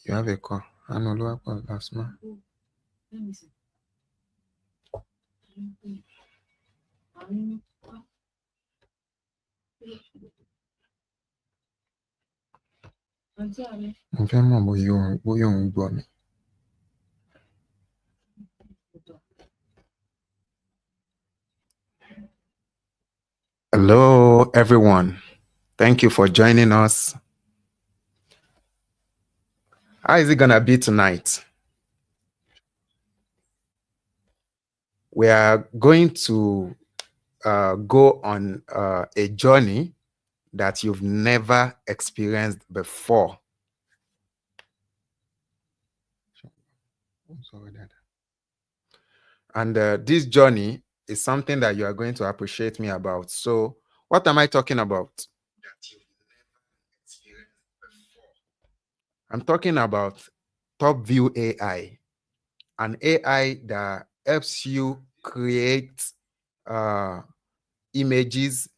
You have a call. I know lower call last month. Let me see. Mo fẹ́ mọ̀ bóyá òun gbọ́ mi. Hello, everyone. Thank you for joining us. How is it gonna be tonight? We are going to go on a journey that you've never experienced before. And this journey is something that you are going to appreciate me about. So, what am I talking about? That you've never experienced before. I'm talking about Top View AI, an AI that helps you create images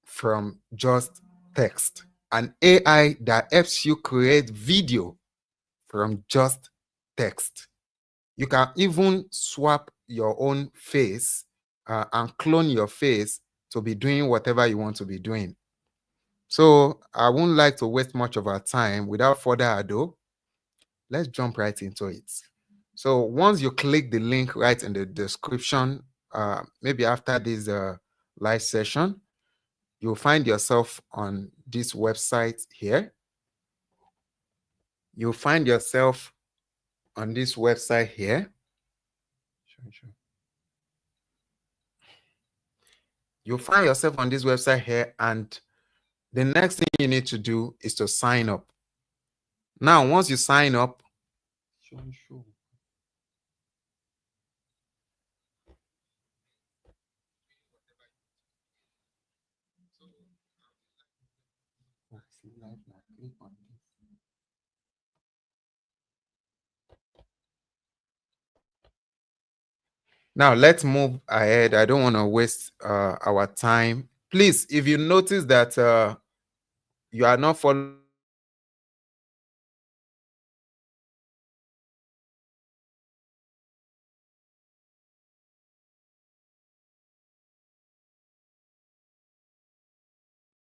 from just text, an AI that helps you create video from just text. You can even swap your own face and clone your face to be doing whatever you want to be doing. So I wouldn't like to waste much of our time. Without further ado, let's jump right into it. So once you click the link right in the description, maybe after this live session, you'll find yourself on this website here. You'll find yourself on this website here. Sure. You'll find yourself on this website here, and the next thing you need to do is to sign up. Now, once you sign up, now let's move ahead. I don't want to waste our time. Please, if you notice that you are not following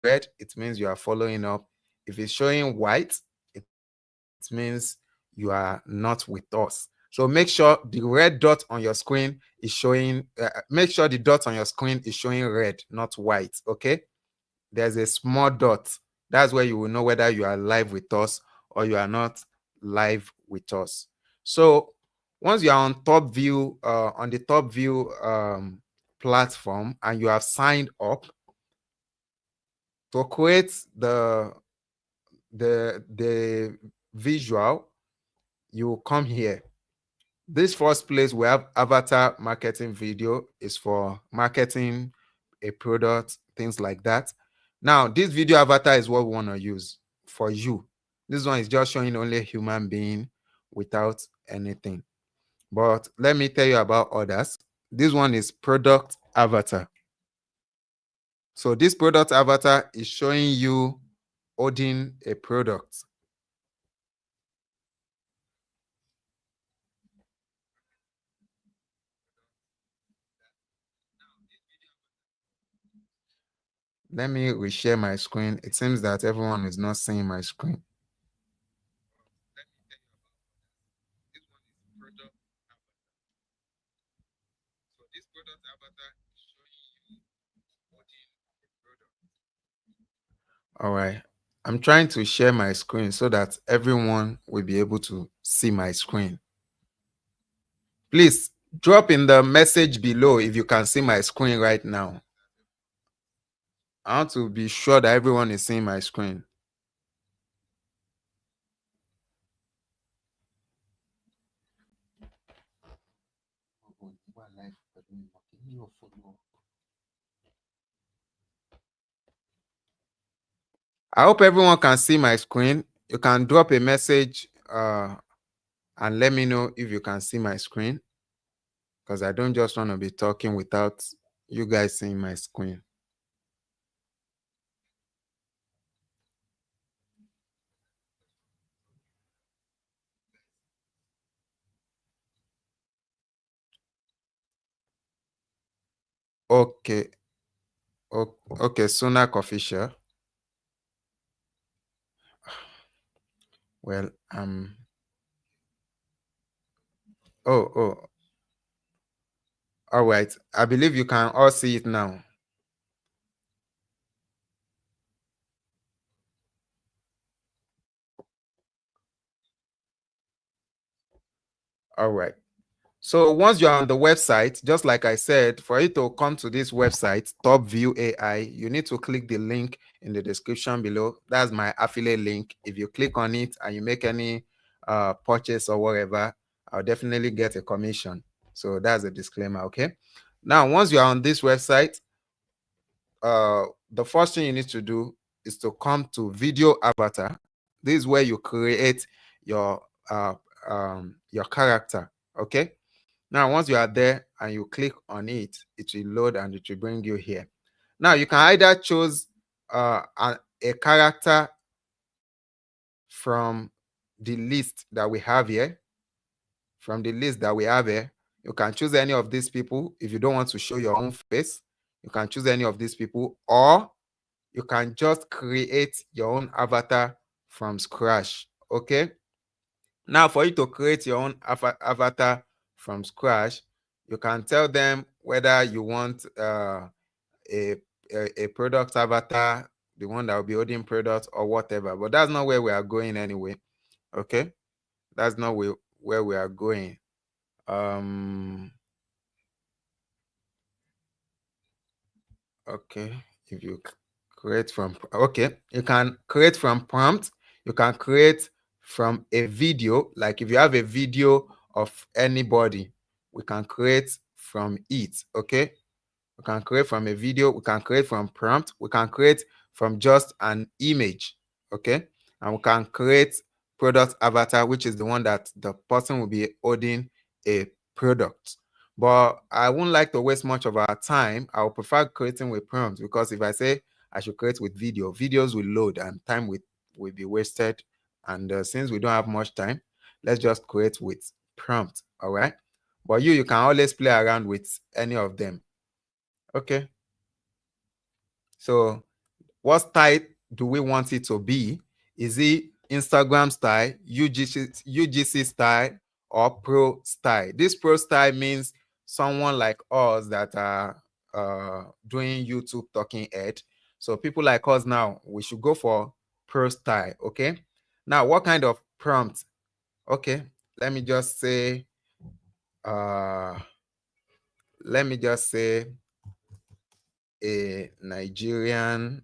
red, it means you are following up. If it's showing white, it means you are not with us. So make sure the red dot on your screen is showing, make sure the dot on your screen is showing red, not white, okay? There's a small dot. That's where you will know whether you are live with us or you are not live with us. So once you are on top view, on the top view platform, and you have signed up, to create the visual, you come here. This first place we have avatar marketing video is for marketing a product, things like that. Now, this video avatar is what we want to use for you. This one is just showing only a human being without anything. But let me tell you about others. This one is product avatar. So this product avatar is showing you holding a product. Let me reshare my screen. It seems that everyone is not seeing my screen. All right. I'm trying to share my screen so that everyone will be able to see my screen. Please drop in the message below if you can see my screen right now. I want to be sure that everyone is seeing my screen. I hope everyone can see my screen. You can drop a message and let me know if you can see my screen, because I don't just want to be talking without you guys seeing my screen. Okay. Okay, Sunak official. Well, oh, all right. I believe you can all see it now. All right. So once you're on the website, just like I said, for you to come to this website, Top View AI, you need to click the link in the description below. That's my affiliate link. If you click on it and you make any purchase or whatever, I'll definitely get a commission. So that's a disclaimer, okay? Now, once you're on this website, the first thing you need to do is to come to video avatar. This is where you create your your character, okay? Now, once you are there and you click on it, it will load and it will bring you here. Now, you can either choose a character from the list that we have here. From the list that we have here, you can choose any of these people. If you don't want to show your own face, you can choose any of these people, or you can just create your own avatar from scratch. Okay. Now, for you to create your own avatar from scratch, you can tell them whether you want a, a product avatar, the one that will be holding products or whatever. But that's not where we are going anyway. Okay, that's not where we are going. Okay, if you create from, okay, you can create from prompt. You can create from a video. Like if you have a video of anybody, we can create from it. Okay, we can create from a video, we can create from prompt, we can create from just an image. Okay, and we can create product avatar, which is the one that the person will be holding a product. But I wouldn't like to waste much of our time. I would prefer creating with prompts, because if I say I should create with video, videos will load and time will be wasted. And since we don't have much time, let's just create with prompt. All right. But you can always play around with any of them. Okay. So what style do we want it to be? Is it Instagram style, UGC style, or pro style? This pro style means someone like us that are doing YouTube talking head. So people like us now, we should go for pro style. Okay. Now, what kind of prompt? Okay. Let me just say, uh, let me just say a Nigerian.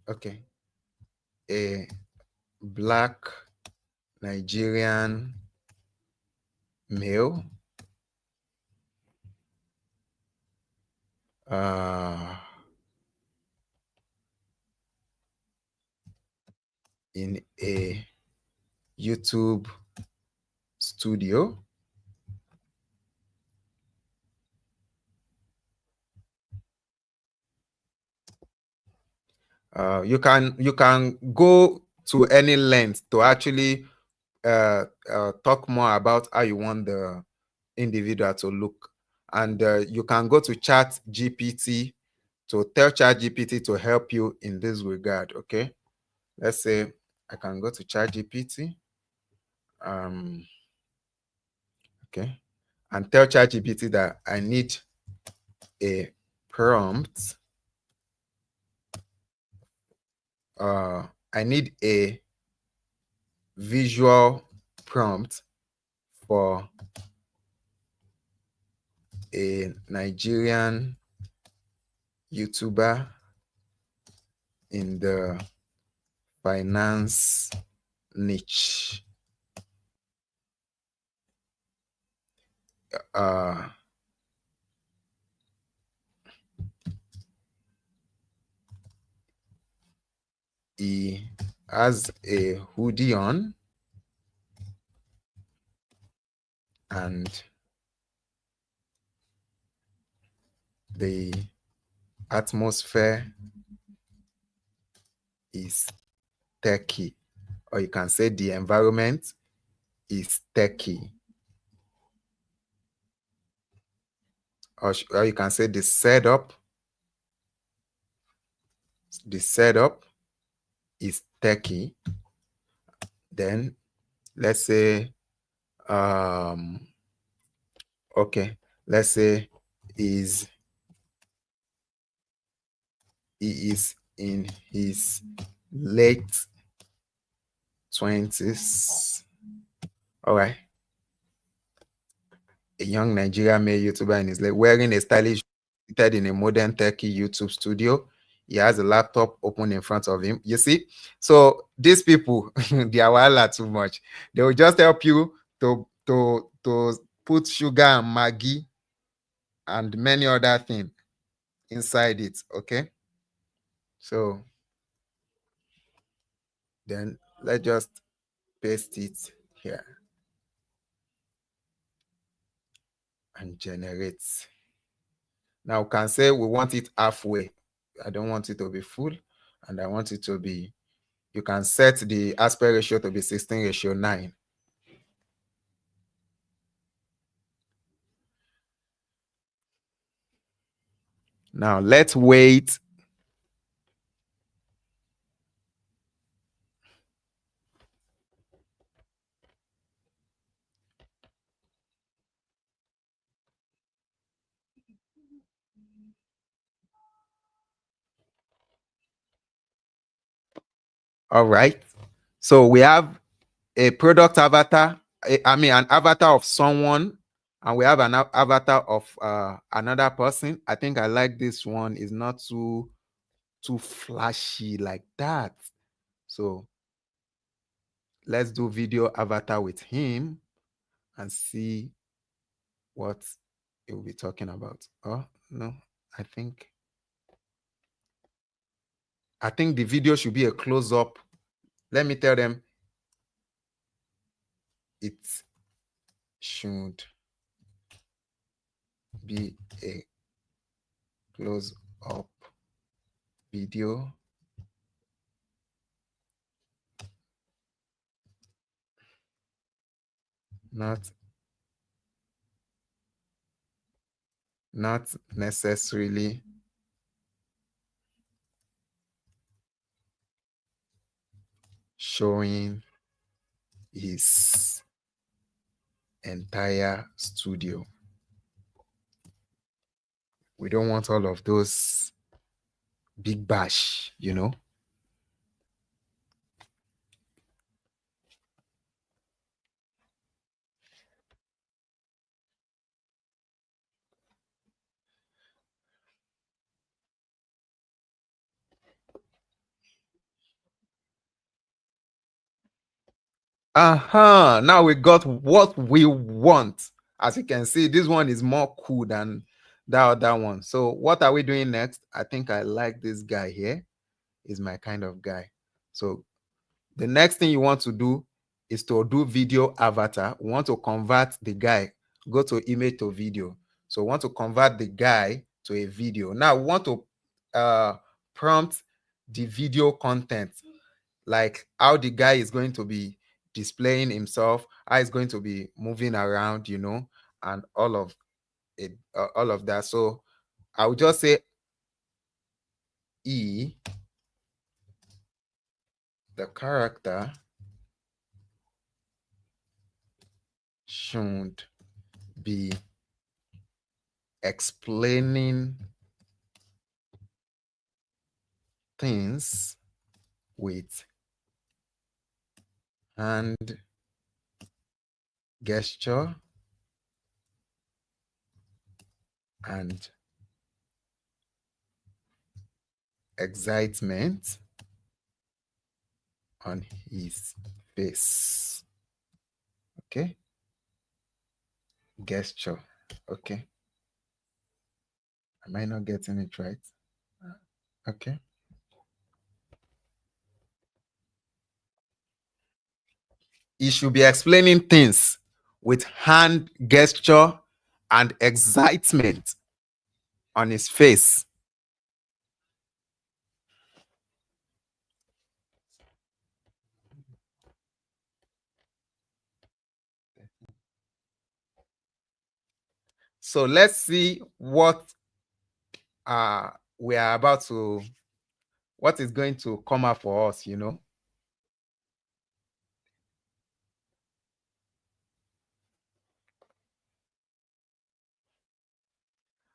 Okay. A black Nigerian male uh, in a YouTube studio. You can go to any length to actually talk more about how you want the individual to look, and you can go to Chat GPT to tell Chat GPT to help you in this regard. Okay, let's say I can go to Chat GPT. Okay, and tell Chat GPT that I need a prompt. I need a visual prompt for a Nigerian YouTuber in the finance niche. Uh, he has a hoodie on and the atmosphere is techy, or you can say the environment is techy. or you can say the setup. The setup is techie. Then let's say, okay, let's say is he is in his late 20s. All right. A young Nigerian male YouTuber in his late, wearing a stylish seated in a modern techie YouTube studio. He has a laptop open in front of him. You see, so these people, they are wala too much. They will just help you to put sugar and Maggi and many other things inside it. Okay, so then let's just paste it here and generate. Now we can say we want it halfway. I don't want it to be full, and I want it to be, you can set the aspect ratio to be 16:9. Now let's wait. All right. So we have a product avatar, an avatar of someone, and we have an avatar of another person. I think I like this one. It's not too flashy like that. So let's do video avatar with him and see what he will be talking about. Oh, no, I think the video should be a close-up. Let me tell them it should be a close-up video not necessarily showing his entire studio. We don't want all of those big bash. Now we got what we want. As you can see, this one is more cool than that other one. So what are we doing next? I think I like this guy here. Is my kind of guy. So the next thing you want to do is to do video avatar. We want to convert the guy. Go to image to video. So we want to convert the guy to a video. Now we want to prompt the video content, like how the guy is going to be displaying himself, how he's going to be moving around, and all of it, all of that. So I will just say the character should be explaining things with hand gesture and excitement on his face. Okay, gesture. Okay, am I not getting it right? Okay. He should be explaining things with hand gesture and excitement on his face. So let's see what we are about to, what is going to come up for us, you know.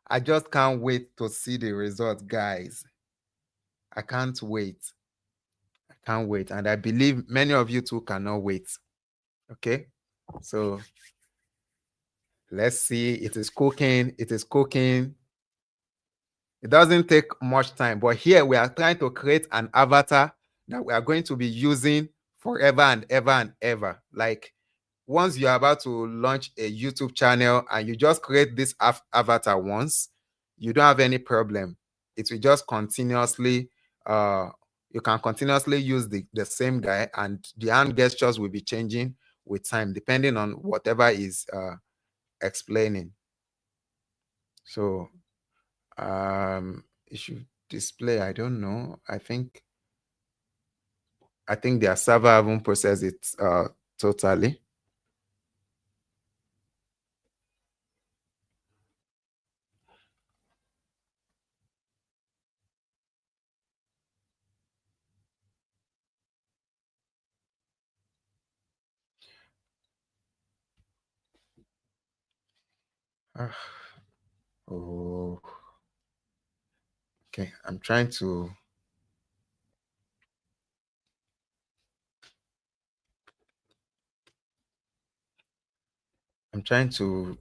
I just can't wait to see the result, guys. I can't wait. I can't wait. And I believe many of you too cannot wait. Okay. So let's see. It is cooking. It is cooking. It doesn't take much time. But here we are trying to create an avatar that we are going to be using forever and ever and ever. Like once you're about to launch a YouTube channel and you just create this avatar once, you don't have any problem. It will just continuously, you can continuously use the same guy, and the hand gestures will be changing with time, depending on whatever is explaining. So it should display, I don't know. I think their server haven't processed it totally. Ah, oh, okay. I'm trying to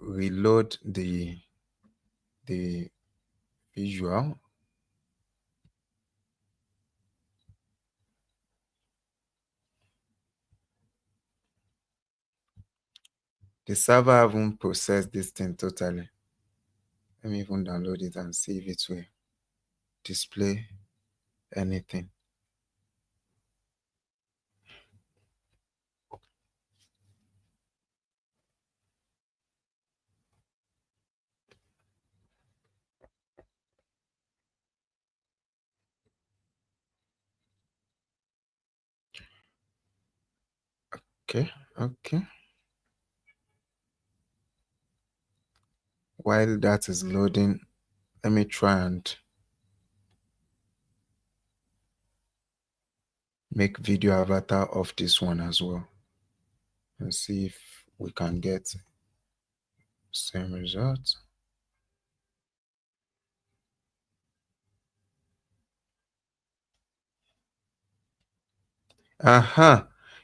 reload the visual. The server haven't processed this thing totally. Let me even download it and see if it will display anything. Okay, okay. While that is loading, let me try and make video avatar of this one as well and see if we can get same result.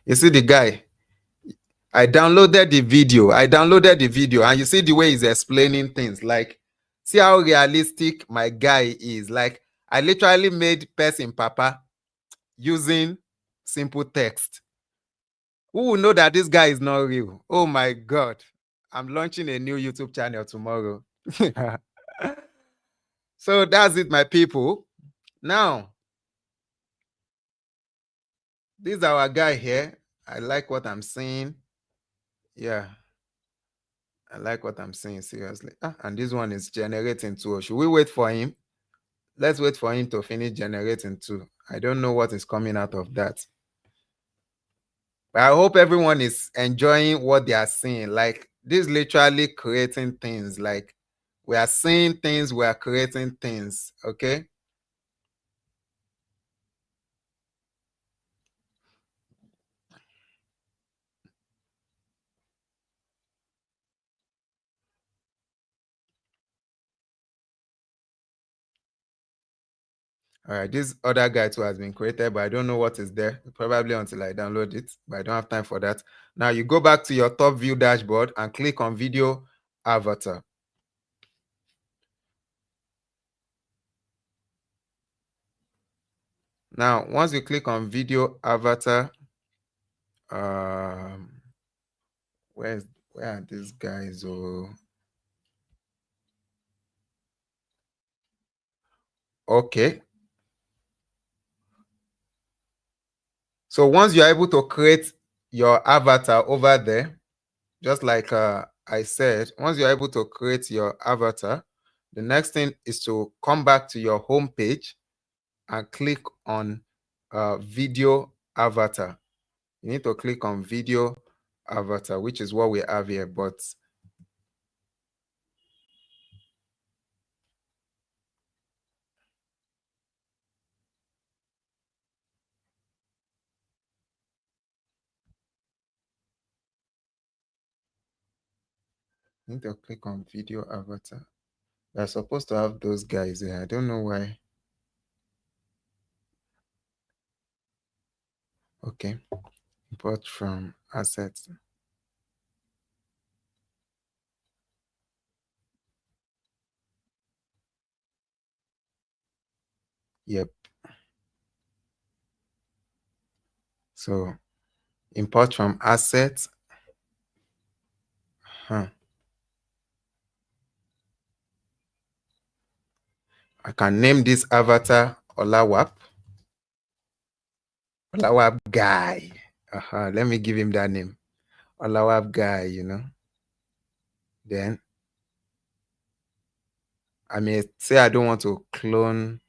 You see the guy, I downloaded the video. And you see the way he's explaining things. Like, see how realistic my guy is. Like, I literally made person papa using simple text. Who will know that this guy is not real? Oh my God. I'm launching a new YouTube channel tomorrow. So that's it, my people. Now, this is our guy here. I like what I'm seeing. Yeah, I like what I'm seeing, seriously. And this one is generating too. Should we wait for him? Let's wait for him to finish generating too. I don't know what is coming out of that. But I hope everyone is enjoying what they are seeing. Like, this literally creating things. Like, we are seeing things, we are creating things. Okay. All right, this other guy too has been created, but I don't know what is there. Probably until I download it, but I don't have time for that. Now you go back to your top view dashboard and click on video avatar. Now, once you click on video avatar, where are these guys? Oh, okay. So once you're able to create your avatar over there, just like I said, once you're able to create your avatar, the next thing is to come back to your home page and click on video avatar. You need to click on video avatar, which is what we have here. But Need to click on video avatar. You're supposed to have those guys there. I don't know why. Okay. Import from assets. Yep. So import from assets. I can name this avatar Olawap. Olawap guy. Let me give him that name. Olawap guy, Then I may say I don't want to clone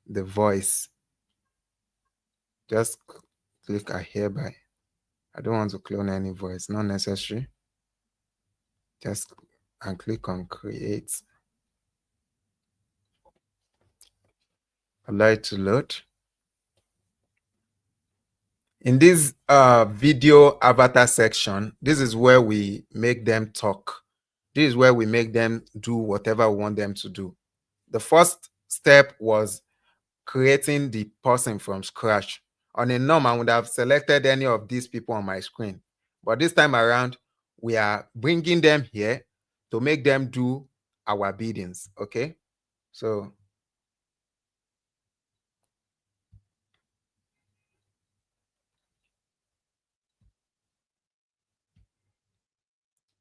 the voice. Just click a hereby. I don't want to clone any voice, not necessary. Just and click on create. Allow it to load. In this video avatar section, this is where we make them talk. This is where we make them do whatever we want them to do. The first step was creating the person from scratch. On a norm, I would have selected any of these people on my screen. But this time around, we are bringing them here to make them do our biddings, okay? So,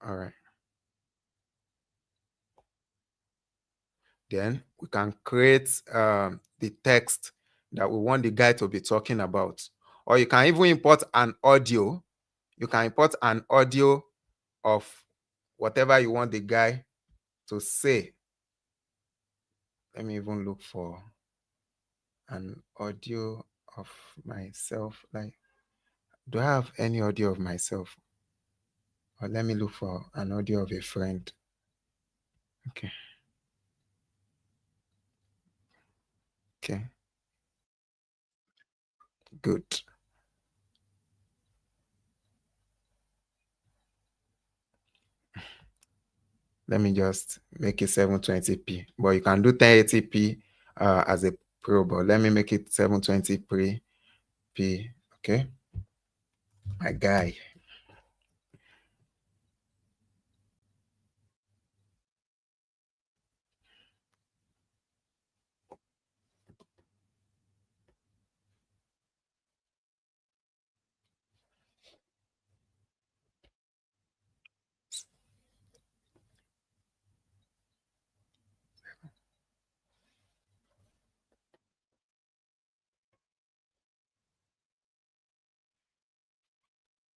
all right. Then we can create the text that we want the guy to be talking about. Or you can even import an audio. You can import an audio of whatever you want the guy to say. Let me even look for an audio of myself. Like, do I have any audio of myself? Or let me look for an audio of a friend. Okay. Okay. Good. Let me just make it 720p. But you can do 1080p as a pro, but let me make it 720p. Okay. My guy.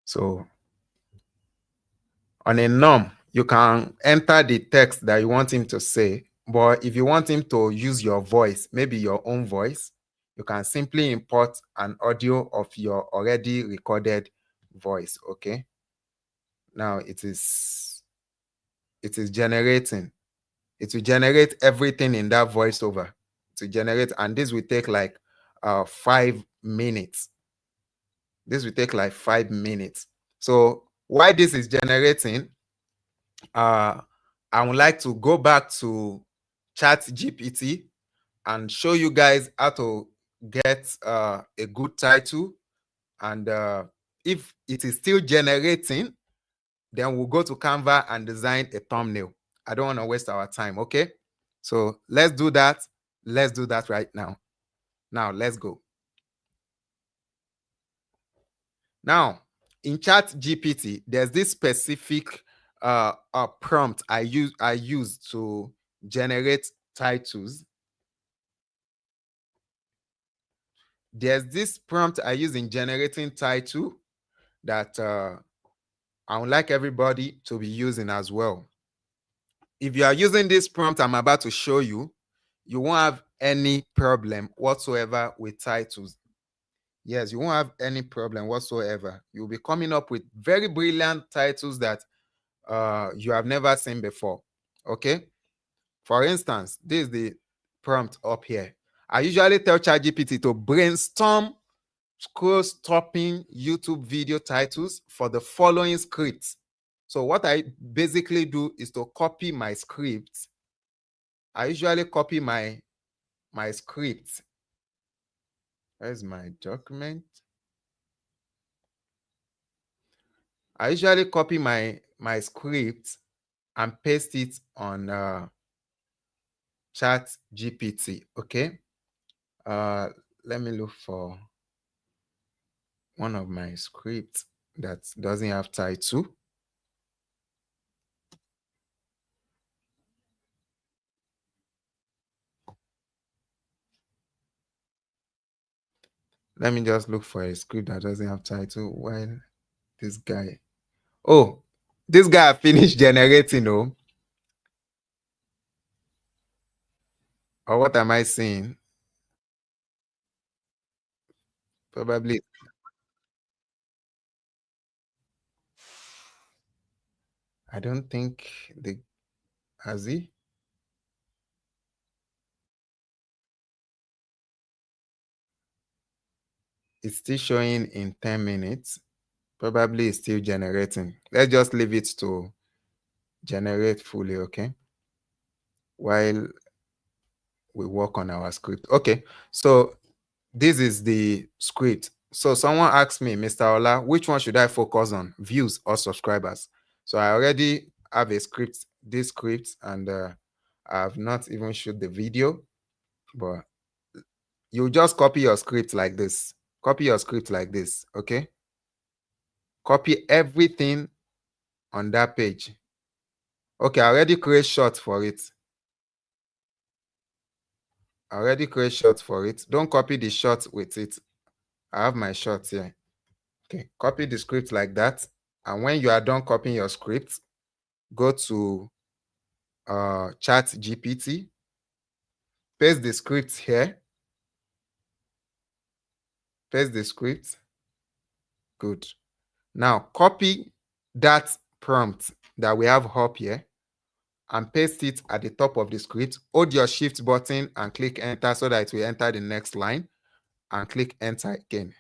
So on a norm, you can enter the text that you want him to say. But if you want him to use your voice, maybe your own voice, you can simply import an audio of your already recorded voice. Okay. Now it is generating. It will generate everything in that voiceover to generate, and this will take like 5 minutes. This will take like 5 minutes. So while this is generating, I would like to go back to Chat GPT and show you guys how to get a good title. And if it is still generating, then we'll go to Canva and design a thumbnail. I don't want to waste our time, okay? So let's do that. Let's do that right now. Now, let's go. Now, in Chat GPT, there's this specific prompt I use to generate titles. There's this prompt I use in generating title that I would like everybody to be using as well. If you are using this prompt I'm about to show you, you won't have any problem whatsoever with titles. Yes, you won't have any problem whatsoever. You'll be coming up with very brilliant titles that you have never seen before. Okay. For instance, this is the prompt up here. I usually tell ChatGPT to brainstorm scroll stopping YouTube video titles for the following scripts. So what I basically do is to copy my script. I usually copy my script. Where's my document? I usually copy my script and paste it on chat GPT. Okay. Let me look for one of my scripts that doesn't have title. Let me just look for a script that doesn't have title while this guy. Oh, this guy finished generating. Oh, or what am I saying? Probably. I don't think the has he. It's still showing in 10 minutes. Probably it's still generating. Let's just leave it to generate fully, okay? While we work on our script. Okay, so this is the script. So someone asked me, Mr. Ola, which one should I focus on, views or subscribers? So I already have a script, this script, and I have not even shoot the video, but you just copy your script like this. Copy your script like this, okay? Copy everything on that page. Okay, I already create short for it. I already create short for it. Don't copy the short with it. I have my short here. Okay, copy the script like that. And when you are done copying your script, go to chat GPT, paste the script here, paste the script. Good. Now copy that prompt that we have up here and paste it at the top of the script. Hold your shift button and click enter so that it will enter the next line, and click enter again.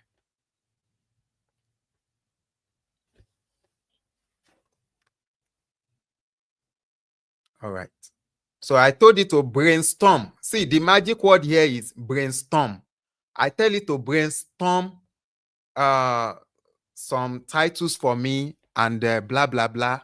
All right. So I told it to brainstorm. See, the magic word here is brainstorm. I tell it to brainstorm some titles for me and blah, blah, blah.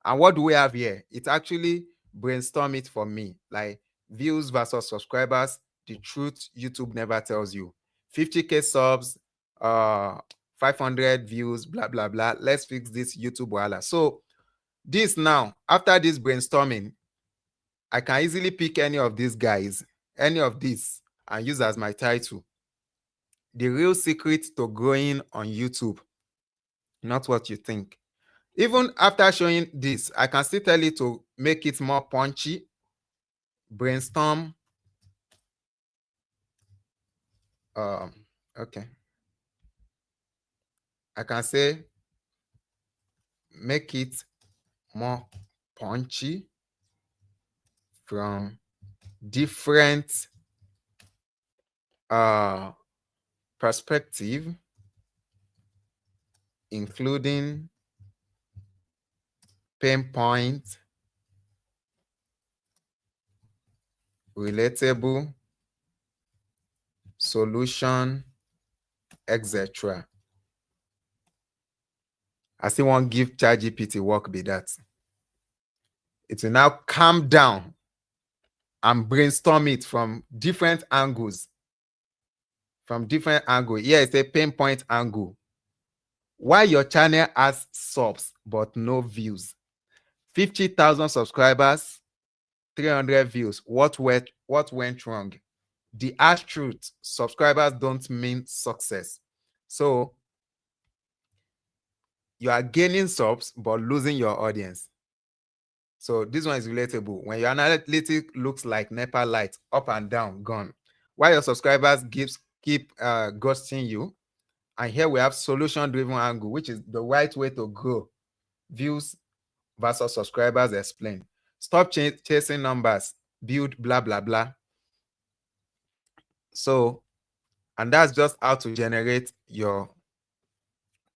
And what do we have here? It actually brainstorm it for me, like views versus subscribers, the truth YouTube never tells you. 50K subs, 500 views, blah, blah, blah. Let's fix this YouTube wahala. So this now, after this brainstorming, I can easily pick any of these guys, any of these, and use as my title. The real secret to growing on YouTube, not what you think. Even after showing this, I can still tell it to make it more punchy. Brainstorm. Okay. I can say make it more punchy from different perspective, including pain point, relatable, solution, etc. I still want give ChatGPT work be that. It will now calm down and brainstorm it from different angles. From different angle. Here it's a pain point angle. Why your channel has subs but no views? 50,000 subscribers, 300 views. What went wrong? The harsh truth, subscribers don't mean success. So you are gaining subs but losing your audience. So this one is relatable. When your analytic looks like NEPA light, up and down, gone. Why your subscribers keep ghosting you? And here we have solution-driven angle, which is the right way to grow. Views versus subscribers explained. Stop chasing numbers, build blah, blah, blah. So, and that's just how to generate your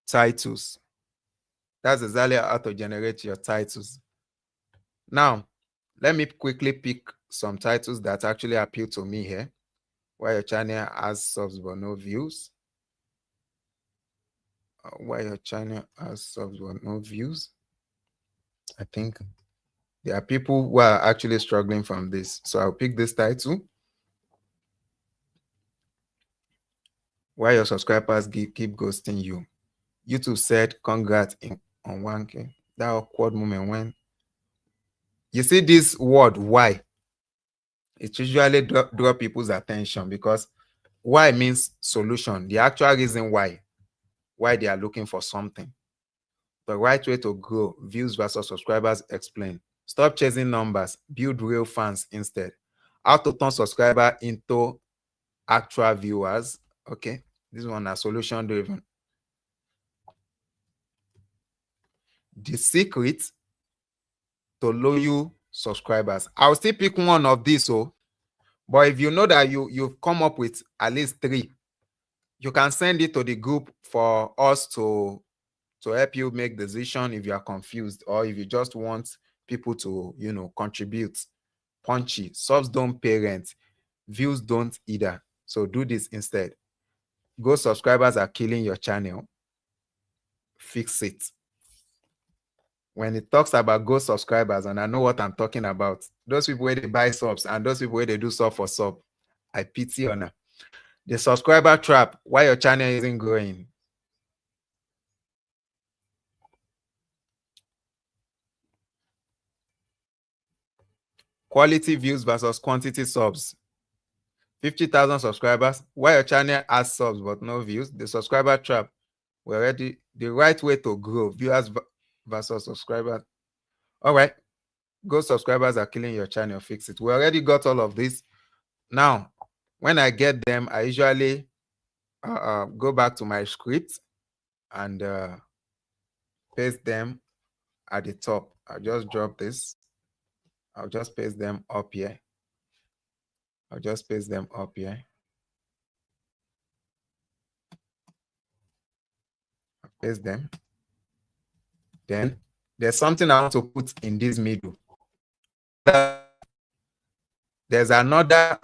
titles. That's exactly how to generate your titles. Now, let me quickly pick some titles that actually appeal to me here. Why your channel has subs but no views. Why your channel has subs but no views. I think there are people who are actually struggling from this. So I'll pick this title. Why your subscribers keep ghosting you. YouTube said congrats on 1K. That awkward moment when you see this word why, it usually draw people's attention because why means solution, the actual reason why they are looking for something. The right way to grow, views versus subscribers explained. Stop chasing numbers, build real fans instead. How to turn subscriber into actual viewers. Okay, this one is solution driven. The secret to loyal subscribers. I'll still pick one of these. So, but if you know that you've come up with at least 3, you can send it to the group for us to help you make decision if you are confused or if you just want people to contribute. Punchy subs don't pay rent, views don't either, so do this instead. Ghost subscribers are killing your channel, fix it. When it talks about ghost subscribers, and I know what I'm talking about, those people where they buy subs and those people where they do sub for sub, I pity on her. The subscriber trap, why your channel isn't growing. Quality views versus quantity subs. 50,000 subscribers, why your channel has subs but no views. The subscriber trap, we're already the right way to grow, viewers versus subscribers. All right, ghost subscribers are killing your channel, fix it. We already got all of this. Now, when I get them, I usually go back to my script and paste them at the top. I'll just drop this. I'll just paste them up here. I'll just paste them up here. I'll paste them. Then there's something I want to put in this middle. There's another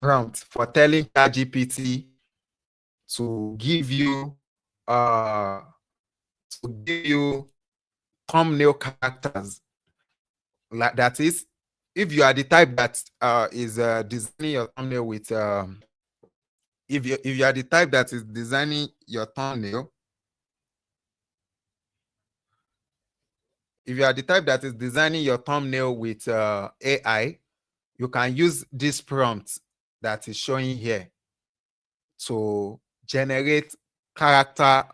prompt for telling ChatGPT to give you thumbnail characters. Like that is, if you are the type that is designing your thumbnail with if you are the type that is designing your thumbnail, if you are the type that is designing your thumbnail with AI, you can use this prompt that is showing here to generate character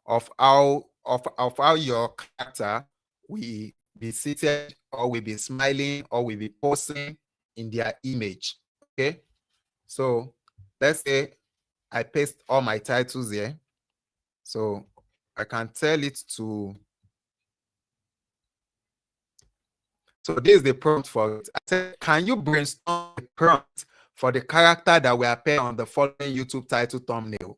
of how your character will be seated or will be smiling or will be posing in their image. Okay, so let's say I paste all my titles here, so I can tell it to. So this is the prompt for it. I said, can you brainstorm a prompt for the character that will appear on the following YouTube title thumbnail?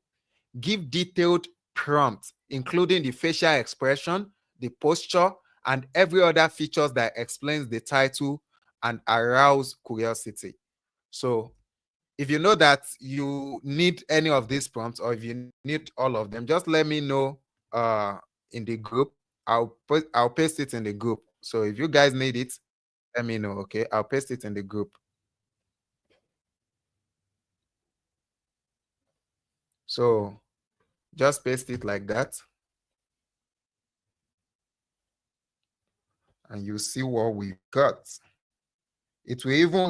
Give detailed prompts, including the facial expression, the posture, and every other features that explains the title and arouse curiosity. So if you know that you need any of these prompts or if you need all of them, just let me know in the group. I'll paste it in the group. So if you guys need it, let me know. Okay, I'll paste it in the group. So just paste it like that, and you see what we got. It will even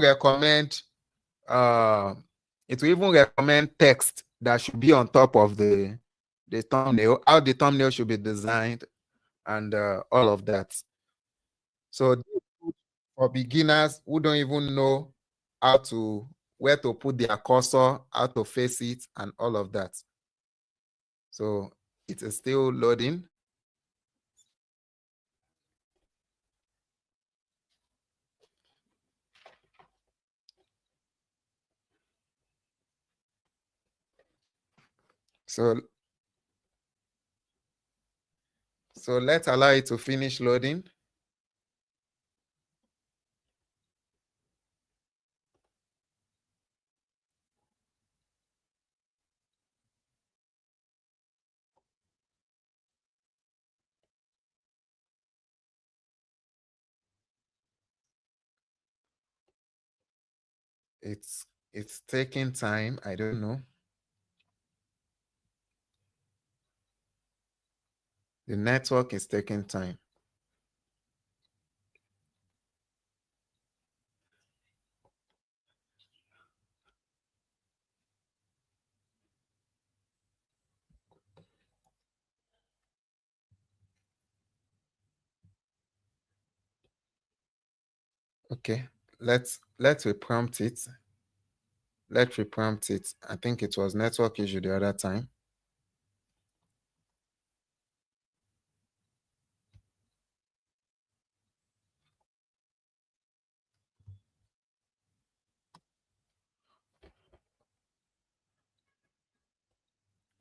recommend text that should be on top of the thumbnail, how the thumbnail should be designed, and all of that. So for beginners who don't even know where to put their cursor, how to face it, and all of that. So it is still loading. So So let's allow it to finish loading. It's taking time. I don't know. The network is taking time. Okay, let's reprompt it. Let's reprompt it. I think it was network issue the other time.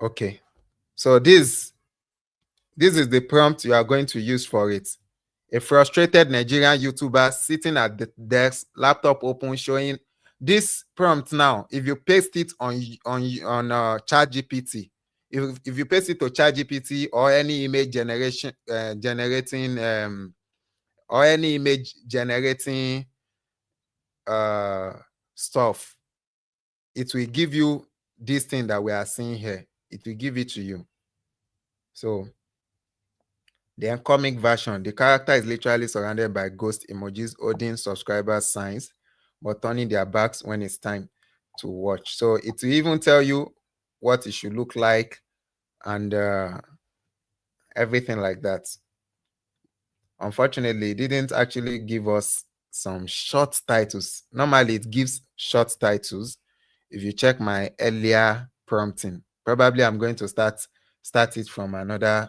Okay, so this is the prompt you are going to use for it. A frustrated Nigerian YouTuber sitting at the desk, laptop open, showing this prompt. Now, if you paste it on ChatGPT, if you paste it to ChatGPT or any image generation generating or any image generating uh stuff, it will give you this thing that we are seeing here. It will give it to you. So the comic version, the character is literally surrounded by ghost emojis holding subscriber signs, but turning their backs when it's time to watch. So it will even tell you what it should look like and everything like that. Unfortunately, it didn't actually give us some short titles. Normally, it gives short titles. If you check my earlier prompting, probably I'm going to start it from another.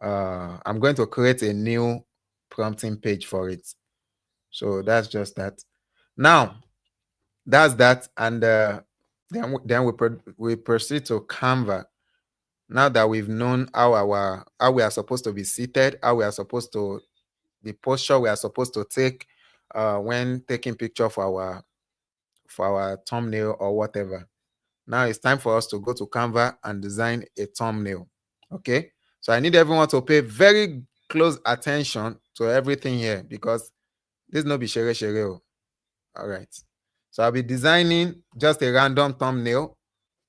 I'm going to create a new prompting page for it. So that's just that. Now that's that, and then we proceed to Canva. Now that we've known how we are supposed to be seated, how we are supposed to the posture we are supposed to take when taking picture for our thumbnail or whatever. Now it's time for us to go to Canva and design a thumbnail. Okay, so I need everyone to pay very close attention to everything here because this no be shere shere. All right, so I'll be designing just a random thumbnail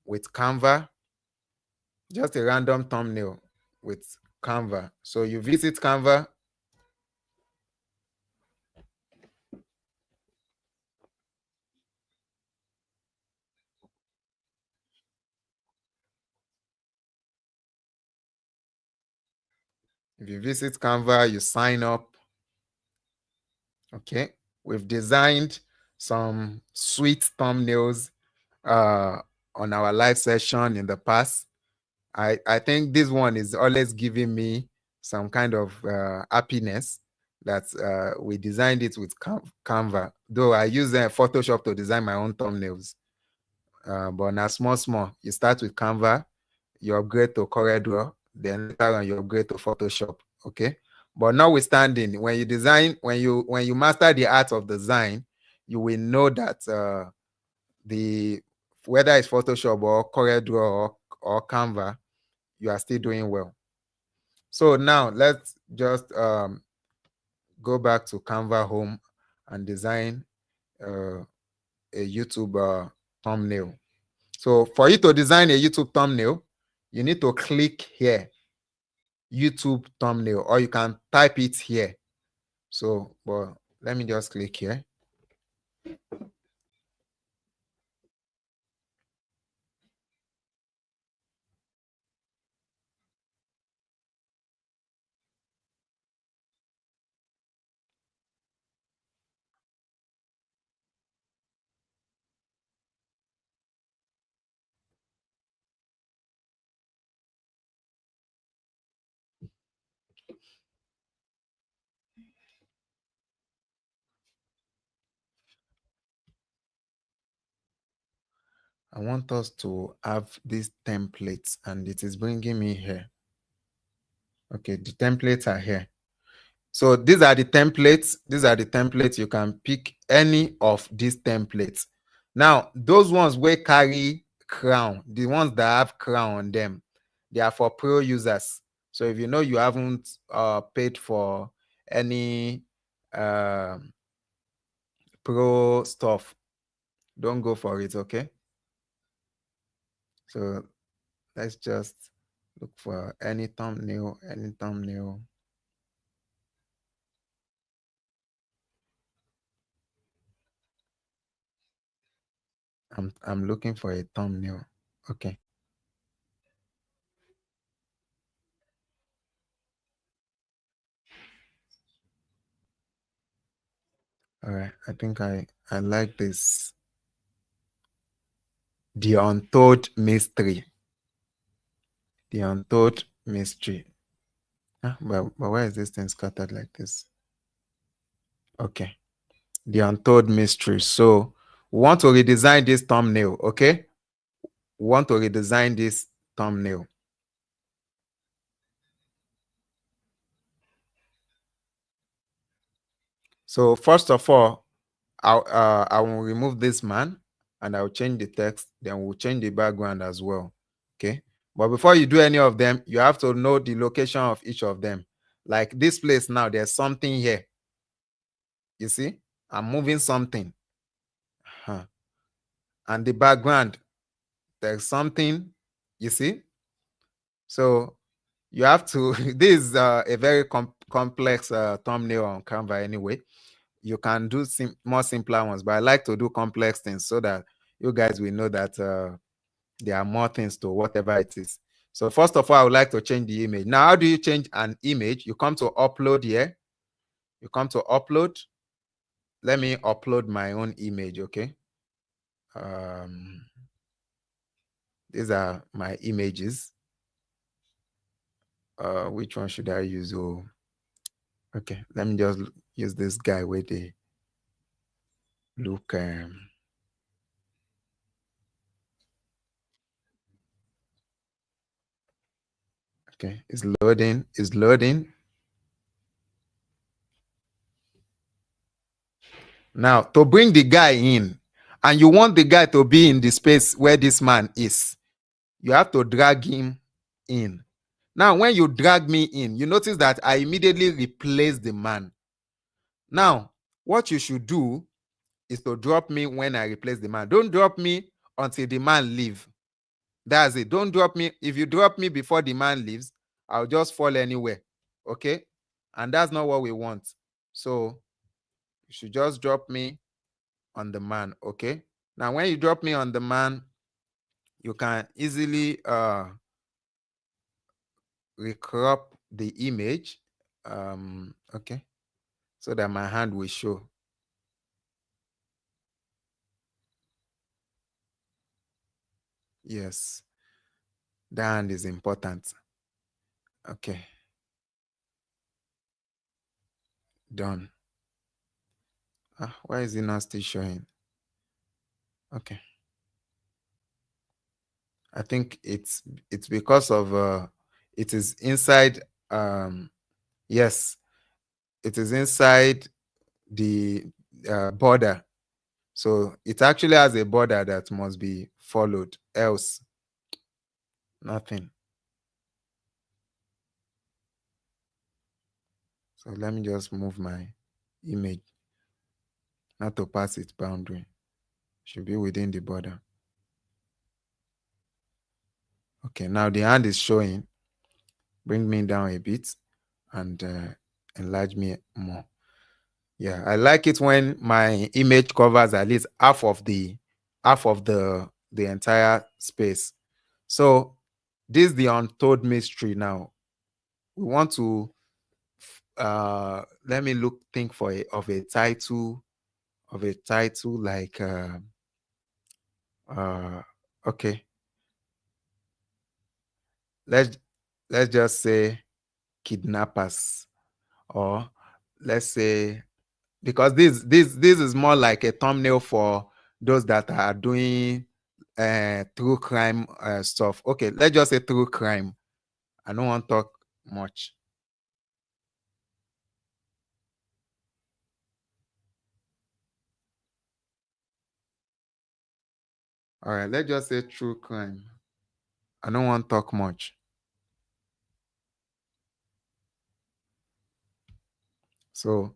with Canva, just a random thumbnail with Canva. So you visit Canva. If you visit Canva, you sign up. Okay, we've designed some sweet thumbnails uh, on our live session in the past. I think this one is always giving me some kind of happiness that we designed it with Canva. Though I use Photoshop to design my own thumbnails, but now small. You start with Canva, you upgrade to CorelDRAW, then later on you upgrade to Photoshop. Okay, but notwithstanding, when you design, when you master the art of design, you will know that the whether it's Photoshop or CorelDRAW or Canva, you are still doing well. So now let's just go back to Canva home and design a YouTube thumbnail. So for you to design a YouTube thumbnail, you need to click here, YouTube thumbnail, or you can type it here. So, but let me just click here. I want us to have these templates and it is bringing me here. Okay, the templates are here. So these are the templates. These are the templates. You can pick any of these templates. Now, those ones where carry crown, the ones that have crown on them, they are for pro users. So if you know you haven't paid for any pro stuff, don't go for it, okay? So let's just look for any thumbnail, any thumbnail. I'm looking for a thumbnail. Okay. All right. I think I like this. The untold mystery. The untold mystery. But why is this thing scattered like this? Okay. The untold mystery. So we want to redesign this thumbnail, okay? We want to redesign this thumbnail. So first of all, I will remove this man and I'll change the text. Then we'll change the background as well. Okay. But before you do any of them, you have to know the location of each of them. Like this place now, there's something here. You see, I'm moving something. Huh. And the background, there's something. You see, so you have to. This is a very complex thumbnail on Canva anyway. You can do more simpler ones, but I like to do complex things so that you guys will know that there are more things to whatever it is. So first of all, I would like to change the image. Now, how do you change an image? You come to upload here. You come to upload. Let me upload my own image, okay? These are my images. Which one should I use? Oh, okay. Let me just use this guy where they look. Okay, it's loading. It's loading. Now, to bring the guy in, and you want the guy to be in the space where this man is, you have to drag him in. Now, when you drag me in, you notice that I immediately replace the man. Now, what you should do is to drop me when I replace the man. Don't drop me until the man leave. That's it. Don't drop me. If you drop me before the man leaves, I'll just fall anywhere. Okay? And that's not what we want. So you should just drop me on the man. Okay? Now, when you drop me on the man, you can easily recrop the image. Okay, so that my hand will show. Yes, the hand is important. Okay, done. Why is it not still showing? Okay, I think it's because of it is inside. Yes, it is inside the border. So it actually has a border that must be followed, else nothing. So let me just move my image not to pass its boundary. Should be within the border. Okay, now the hand is showing. Bring me down a bit and enlarge me more. Yeah, I like it when my image covers at least half of the entire space. So this is the untold mystery now. We want to let me think for a title like okay. Let's just say kidnappers, or let's say, because this is more like a thumbnail for those that are doing true crime stuff. Okay, let's just say true crime. I don't want to talk much. All right, let's just say true crime. I don't want to talk much. So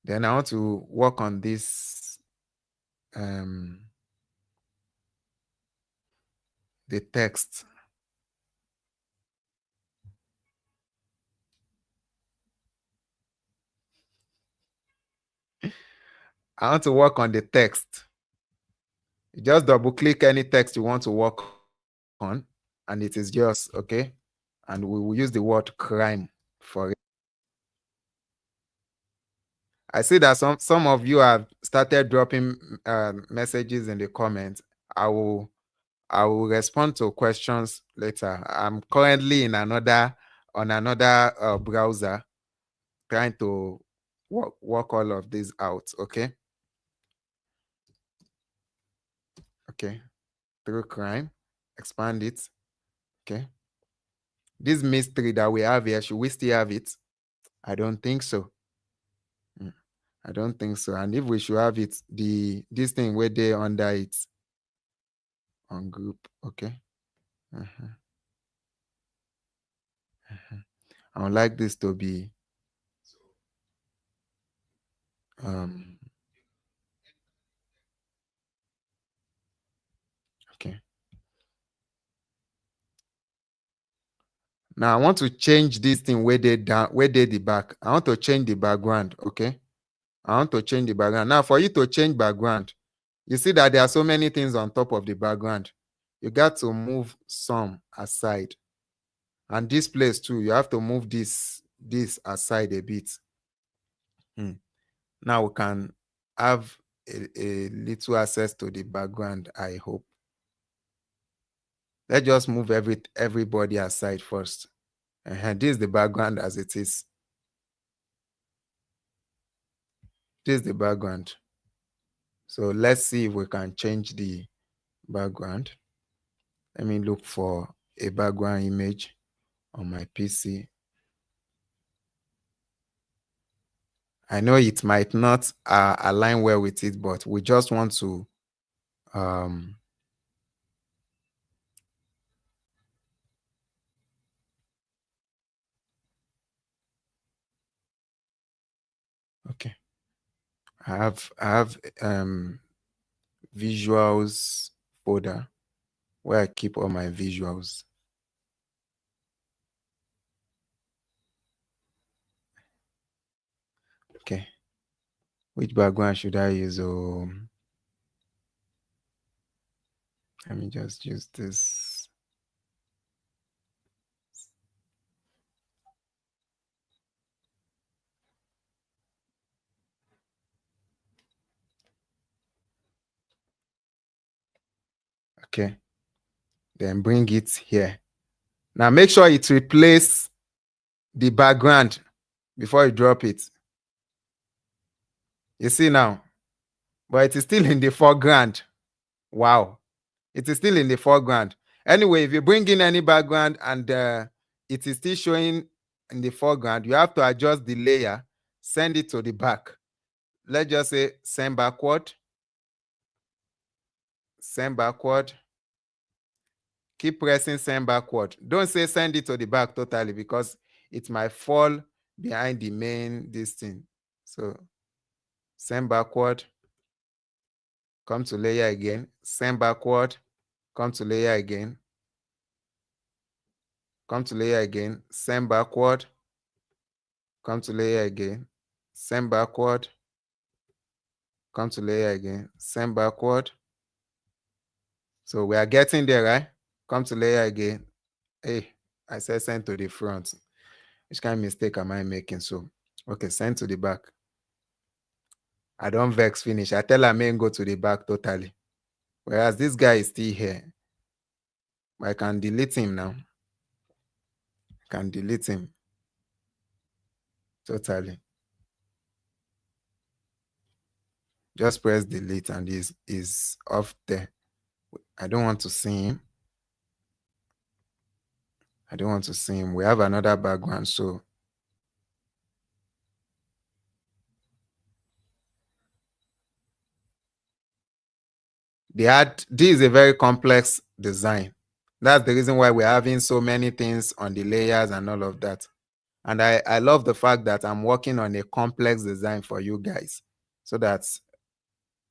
then I want to work on this the text. I want to work on the text. You just double click any text you want to work on, and it is yours, okay? And we will use the word crime for it. I see that some of you have started dropping messages in the comments. I will I will respond to questions later. I'm currently in another browser trying to work all of this out. Okay. Okay. True crime. Expand it. Okay. This mystery that we have here, should we still have it? I don't think so. Mm, I don't think so. And if we should have it, this thing where they under it on group. Okay. Mhm, mhm. I would like this to be um okay. Now I want to change this thing where they down, where they the back. I want to change the background. Okay. I want to change the background. Now, for you to change background, you see that there are so many things on top of the background. You got to move some aside. And this place too, you have to move this aside a bit. Hmm. Now we can have a little access to the background, I hope. Let's just move everybody aside first. This is the background as it is. This is the background. So let's see if we can change the background. Let me look for a background image on my PC. I know it might not align well with it, but we just want to um, okay. I have visuals folder where I keep all my visuals. Okay. Which background should I use? Let me just use this. Okay. Then bring it here. Now make sure it replace the background before you drop it. You see now, but it is still in the foreground. Wow. It is still in the foreground. Anyway, if you bring in any background and it is still showing in the foreground, you have to adjust the layer, send it to the back. Let's just say send backward, send backward. Keep pressing send backward. Don't say send it to the back totally because it might fall behind the main this thing. So send backward, come to layer again, send backward, come to layer again, come to layer again, send backward, come to layer again, send backward, come to layer again, send backward. So we are getting there, right? Come to layer again. Hey, I said send to the front. Which kind of mistake am I making? So, okay, send to the back. I don't vex finish. I tell him go to the back totally. Whereas this guy is still here. I can delete him now. I can delete him totally. Just press delete and he's off there. I don't want to see him. I don't want to see him. We have another background, so This is a very complex design. That's the reason why we're having so many things on the layers and all of that. And I love the fact that I'm working on a complex design for you guys, so that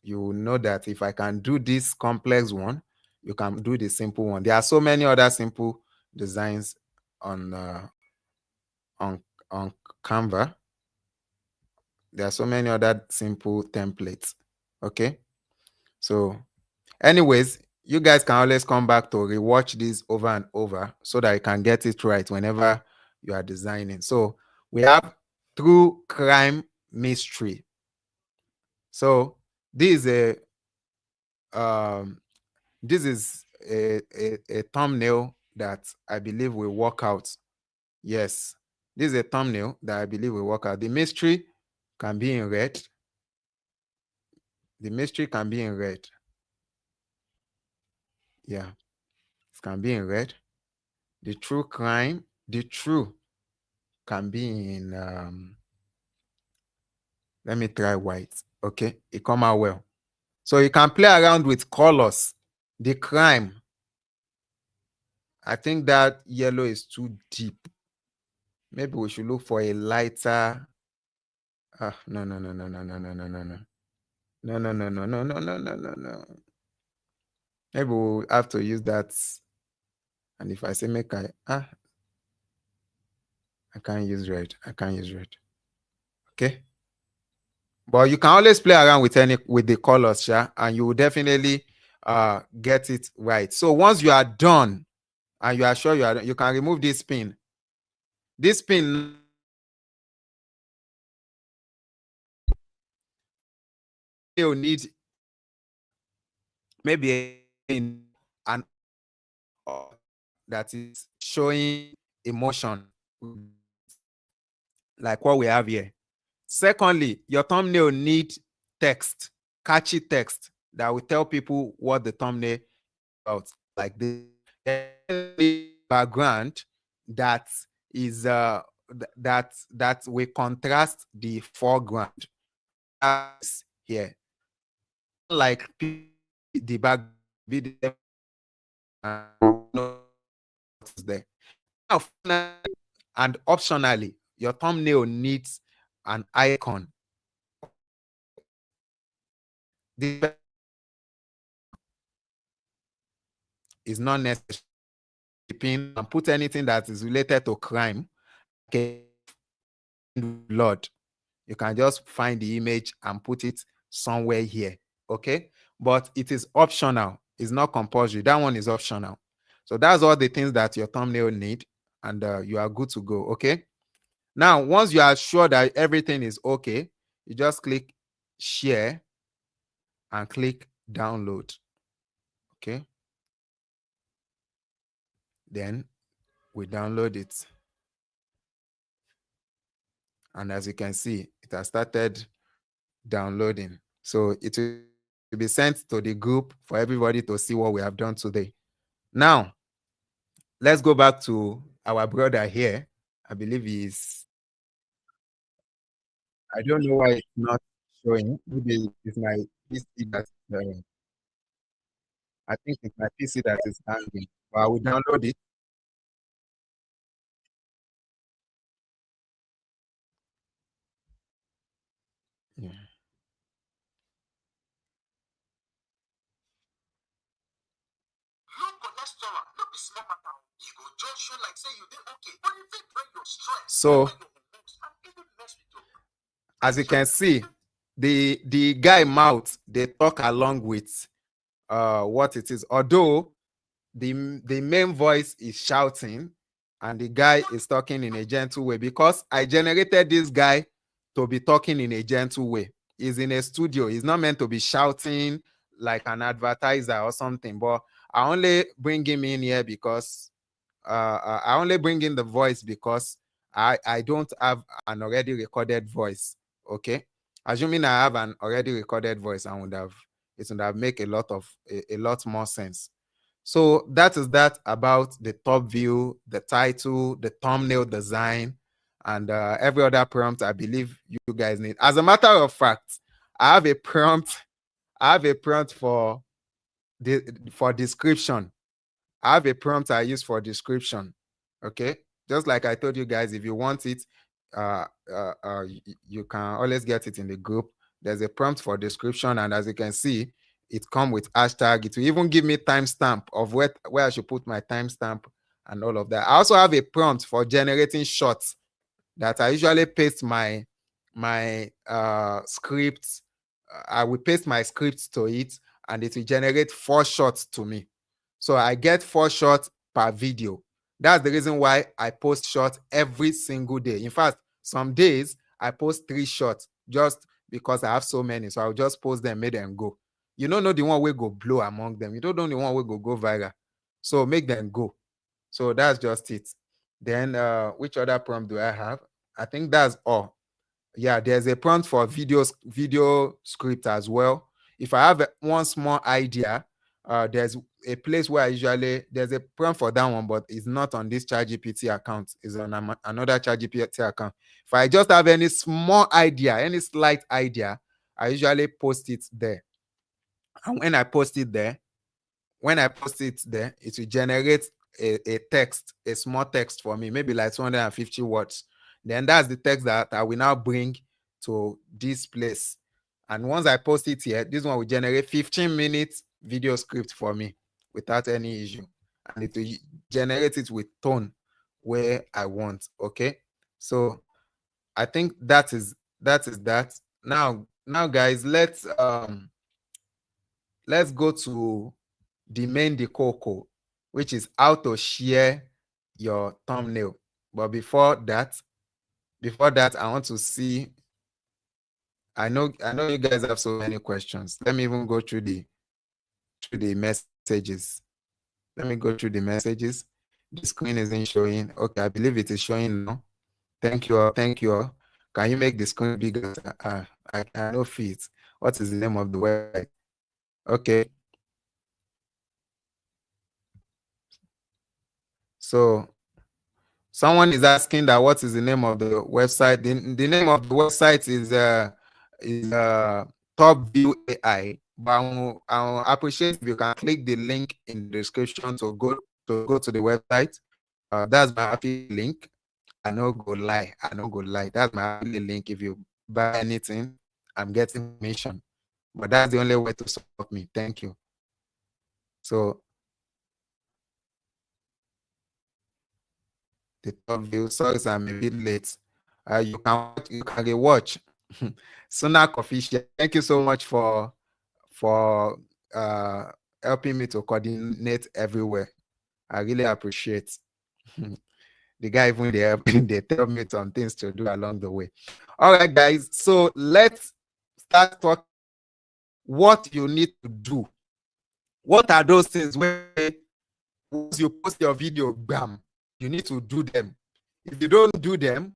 you will know that if I can do this complex one, you can do the simple one. There are so many other simple designs on on on Canva. There are so many other simple templates. Okay, so anyways, you guys can always come back to rewatch this over and over so that you can get it right whenever you are designing. So we have true crime mystery. So this is um a thumbnail that I believe will work out. Yes, this is a thumbnail that I believe will work out. The mystery can be in red. The mystery can be in red. Yeah, it can be in red. The true crime, the true can be in let me try white. Okay, it come out well. So you can play around with colors. The crime, I think that yellow is too deep. Maybe we should look for a lighter. No, no, no, no, no, no, no, no, no, no. No, no, no, no, no, no, no, no, no, no. Maybe we'll have to use that. And if I say make I can't use red. I can't use red. Okay. But you can always play around with the colors, yeah, and you will definitely get it right. So once you are done and you are sure you are done, you can remove this pin. This pin will need maybe an that is showing emotion like what we have here. Secondly, your thumbnail need text, catchy text that will tell people what the thumbnail about, like the background that is that will contrast the foreground. That's here. Like the back video there. Now, and optionally, your thumbnail needs an icon. This is not necessary. Pin and put anything that is related to crime. Okay, blood. You can just find the image and put it somewhere here. Okay, but it is optional. It's not compulsory. That one is optional. So that's all the things that your thumbnail need, and you are good to go. Okay. Now, once you are sure that everything is okay, you just click share and click download. Okay. Then we download it. And as you can see, it has started downloading. So it will be sent to the group for everybody to see what we have done today. Now, let's go back to our brother here. I believe I don't know why it's not showing. Maybe it's my PC that I think it's my PC that is hanging. But I will download it. Yeah. So as you can see, the guy mouth they talk along with what it is. Although the main voice is shouting and the guy is talking in a gentle way, because I generated this guy to be talking in a gentle way. He's in a studio. He's not meant to be shouting like an advertiser or something. But I only bring him in here because I only bring in the voice because I don't have an already recorded voice. Okay, assuming I have an already recorded voice, it would have make a lot more sense. So that is that about the top view, the title, the thumbnail design, and every other prompt I believe you guys need. As a matter of fact, I have a prompt. I have a prompt for for description. I have a prompt I use for description. Okay. Just like I told you guys, if you want it, you can always get it in the group. There's a prompt for description, and as you can see, it come with hashtag. It will even give me timestamp of where I should put my timestamp and all of that. I also have a prompt for generating shots that I usually paste my scripts. I will paste my scripts to it, and it will generate 4 shots to me. So I get 4 shots per video. That's the reason why I post shots every single day. In fact, some days I post 3 shots just because I have so many. So I'll just post them, make them go. You don't know the one will go blow among them. You don't know the one will go viral. So make them go. So that's just it. Then which other prompt do I have? I think that's all. Yeah, there's a prompt for video script as well. If I have one small idea, there's a place where I usually there's a prompt for that one, but it's not on this ChatGPT account. It's on another ChatGPT account. If I just have any small idea, any slight idea, I usually post it there. And when I post it there, it will generate a text, a small text for me, maybe like 250 words. Then that's the text that I will now bring to this place. And once I post it here, this one will generate 15 minutes video script for me without any issue. And it will generate it with tone where I want. Okay. So I think that is that. Now guys, let's go to the main cocoa, which is how to share your thumbnail. But before that, I want to see. I know you guys have so many questions. Let me even go through the messages. Let me go through the messages. The screen isn't showing. Okay, I believe it is showing now. Thank you all. Thank you all. Can you make the screen bigger? I know fit. What is the name of the website? Okay. So someone is asking that what is the name of the website? The name of the website is Top View AI. But I will appreciate if you can click the link in the description to go to the website. That's my affiliate link. I no go lie. I no go lie. That's my affiliate link. If you buy anything, I'm getting commission. But that's the only way to support me. Thank you. So the top view. Sorry, sir, I'm a bit late. You can rewatch. Sunak official. Thank you so much for uh helping me to coordinate everywhere. I really appreciate. The guy even they tell me some things to do along the way. All right, guys. So let's start talking about what you need to do. What are those things where once you post your video, bam, you need to do them. If you don't do them,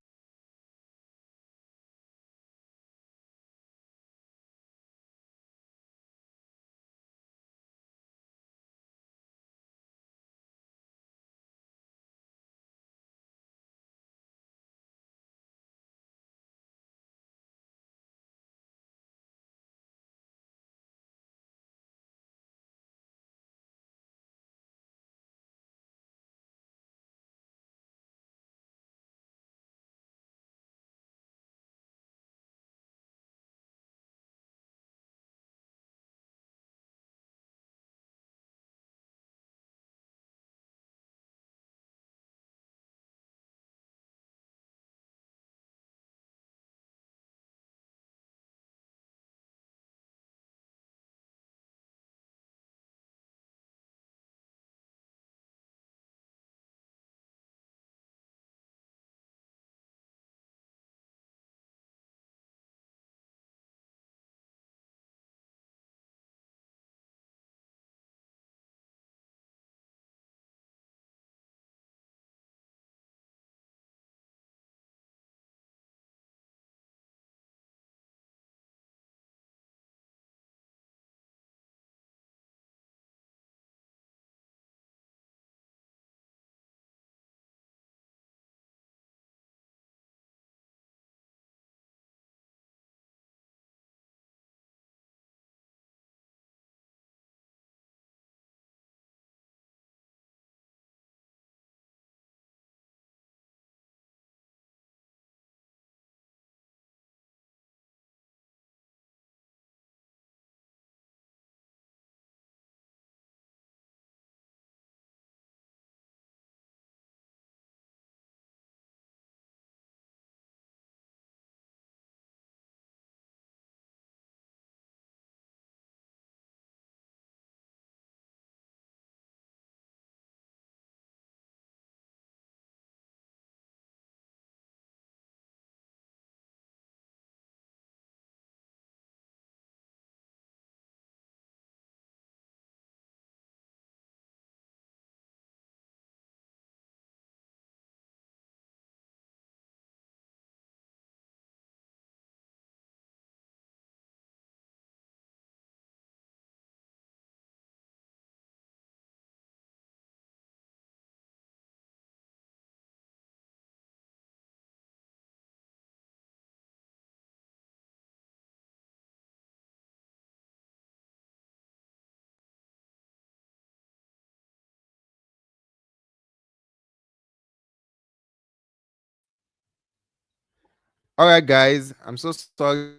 All right, guys, I'm so sorry.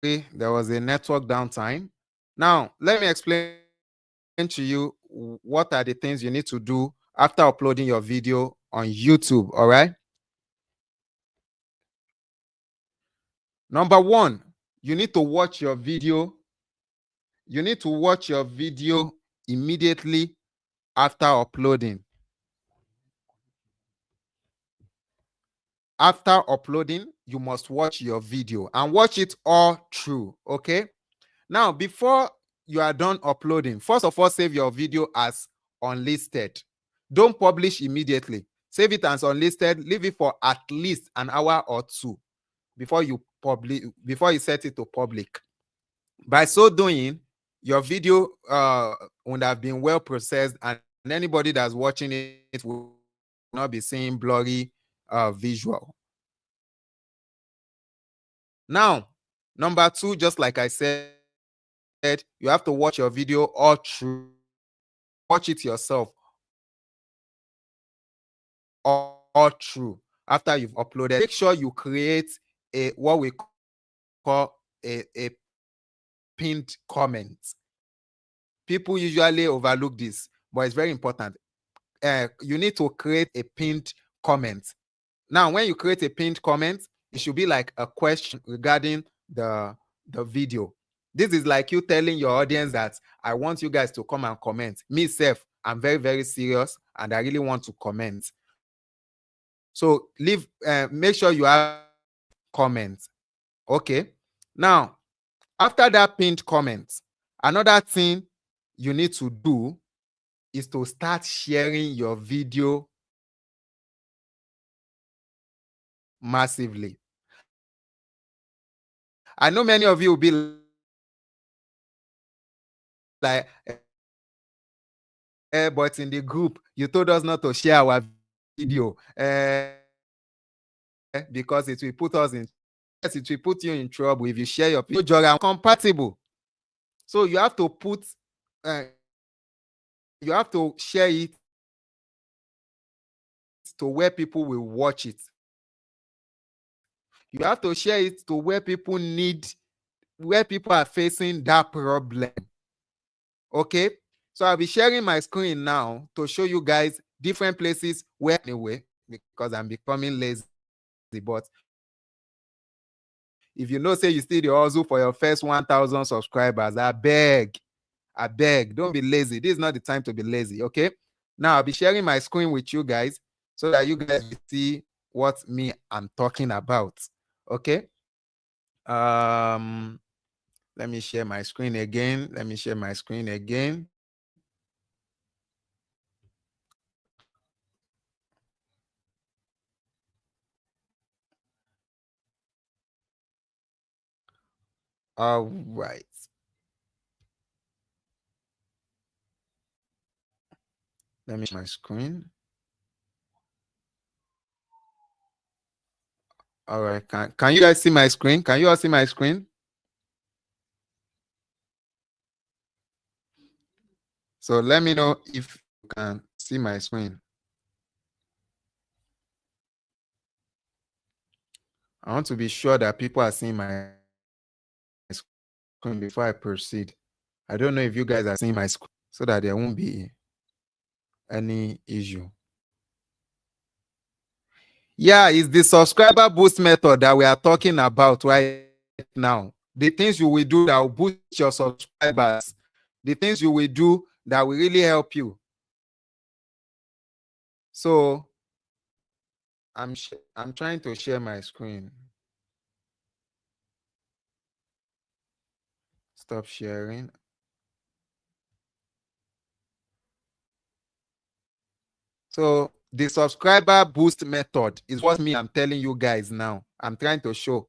There was a network downtime. Now, let me explain to you what are the things you need to do after uploading your video on YouTube. All right. Number one, you need to watch your video. You need to watch your video immediately after uploading. After uploading, you must watch your video and watch it all through. Okay. Now, before you are done uploading, first of all, save your video as unlisted. Don't publish immediately. Save it as unlisted. Leave it for at least an hour or two before you set it to public. By so doing, your video would have been well processed, and anybody that's watching it will not be seeing blurry visual. Now, number two, just like I said, you have to watch your video all through. Watch it yourself all through after you've uploaded. Make sure you create a what we call a pinned comment. People usually overlook this, but it's very important. You need to create a pinned comment. Now, when you create a pinned comment, it should be like a question regarding the video. This is like you telling your audience that I want you guys to come and comment. Me self, I'm very, very serious and I really want to comment. So make sure you have comment. Okay. Now, after that pinned comment, another thing you need to do is to start sharing your video massively. I know many of you will be like, but in the group, you told us not to share our video because it will put us in trouble. Yes, it will put you in trouble if you share your video. Compatible. So you have to put, you have to share it to where people will watch it. You have to share it to where people where people are facing that problem. Okay. So I'll be sharing my screen now to show you guys different places where anyway, because I'm becoming lazy. But if you know, say you still the hustle for your first 1,000 subscribers, I beg, don't be lazy. This is not the time to be lazy. Okay. Now I'll be sharing my screen with you guys so that you guys will see what me I'm talking about. Okay. Um, let me share my screen again. All right. Let me share my screen. All right. Can you guys see my screen? Can you all see my screen? So let me know if you can see my screen. I want to be sure that people are seeing my screen before I proceed. I don't know if you guys are seeing my screen so that there won't be any issue. Yeah, it's the subscriber boost method that we are talking about right now. The things you will do that will boost your subscribers, the things you will do that will really help you. So I'm trying to share my screen. Stop sharing. So the subscriber boost method is what me I'm telling you guys now. I'm trying to show.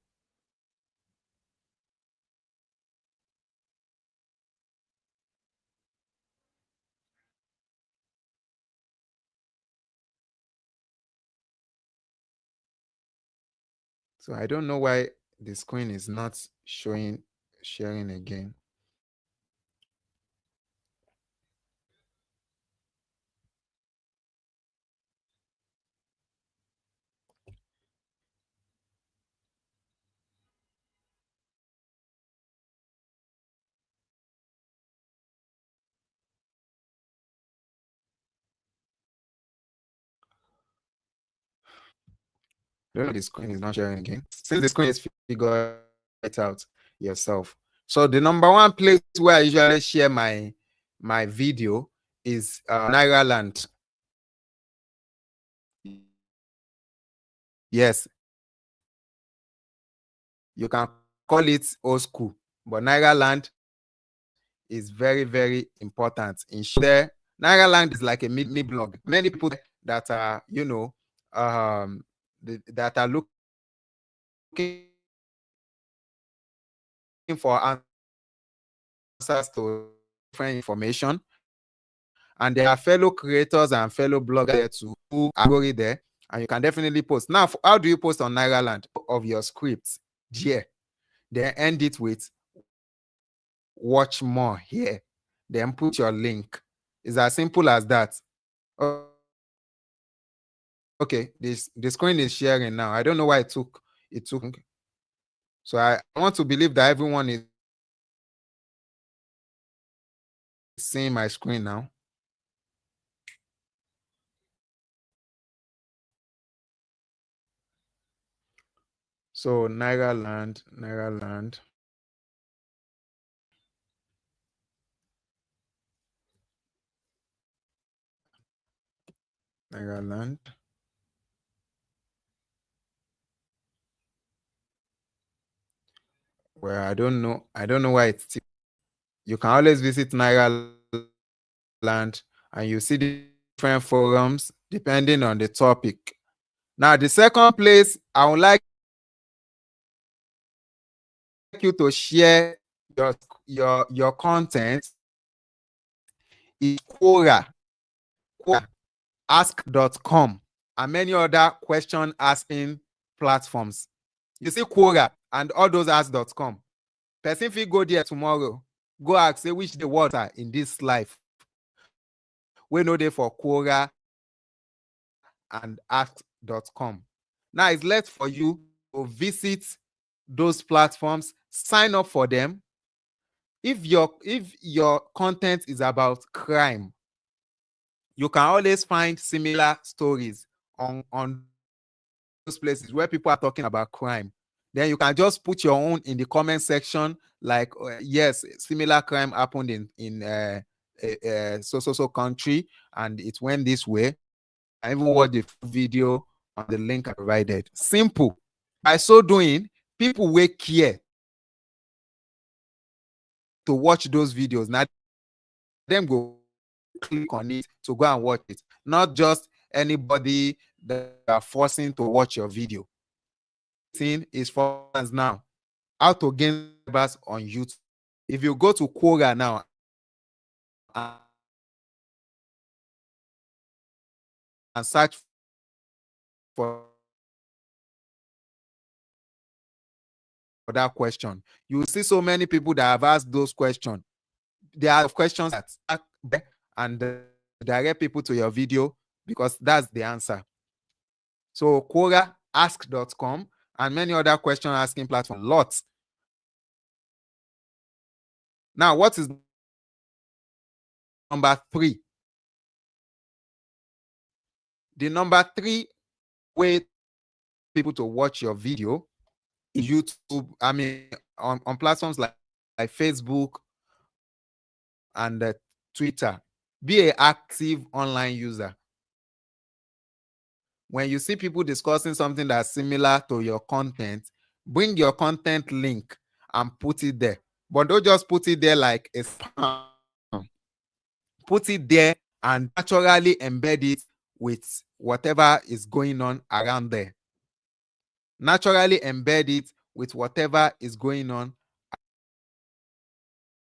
So I don't know why the screen is not showing sharing again. don't know, the screen is not sharing again. Since the screen is, figure it out yourself. So the number one place where I usually share my video is Nairaland. Yes, you can call it old school, but Nairaland is very, very important. In there, Nairaland is like a mini blog. Many people that are, that are looking for answers to different information, and there are fellow creators and fellow bloggers there to who are already there, and you can definitely post. Now, how do you post on Nairaland? Of your scripts, yeah. Then end it with watch more here. Then put your link. It's as simple as that. Okay, the screen is sharing now. I don't know why it took. So I want to believe that everyone is seeing my screen now. So Nairaland. Well, I don't know. I don't know why it's. You can always visit Nairaland and you see different forums depending on the topic. Now, the second place I would like you to share your content is Quora, ask.com, and many other question asking platforms. You see Quora and all those ask.com. Person fit go there tomorrow, go ask say which the words are in this life. We know they for Quora and ask.com. Now it's left for you to visit those platforms, sign up for them. If your content is about crime, you can always find similar stories on those places where people are talking about crime. Then you can just put your own in the comment section, like yes, similar crime happened in so country, and it went this way. I even watch the video on the link I provided. Simple. By so doing, people will care to watch those videos. Now them go click on it to go and watch it, not just anybody that are forcing to watch your video. Thing is for us now. How to gain subscribers on YouTube. If you go to Quora now and search for that question, you will see so many people that have asked those questions. There are questions that are there and direct people to your video because that's the answer. So Quora, ask.com, and many other question asking platforms. Lots. Now, what is number 3? The number 3 way people to watch your video is YouTube. I mean, on platforms like Facebook and Twitter. Be an active online user. When you see people discussing something that's similar to your content, bring your content link and put it there. But don't just put it there like a spam. Put it there and naturally embed it with whatever is going on around there. Naturally embed it with whatever is going on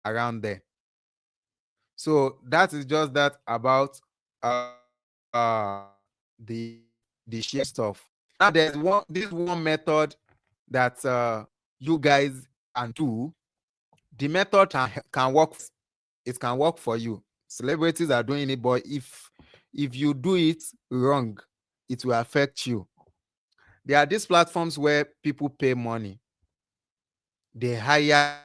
around there. So that is just that about uh, uh the share stuff. Now there's one method that you guys can do. The method can work. It can work for you. Celebrities are doing it, but if you do it wrong, it will affect you. There are these platforms where people pay money. They hire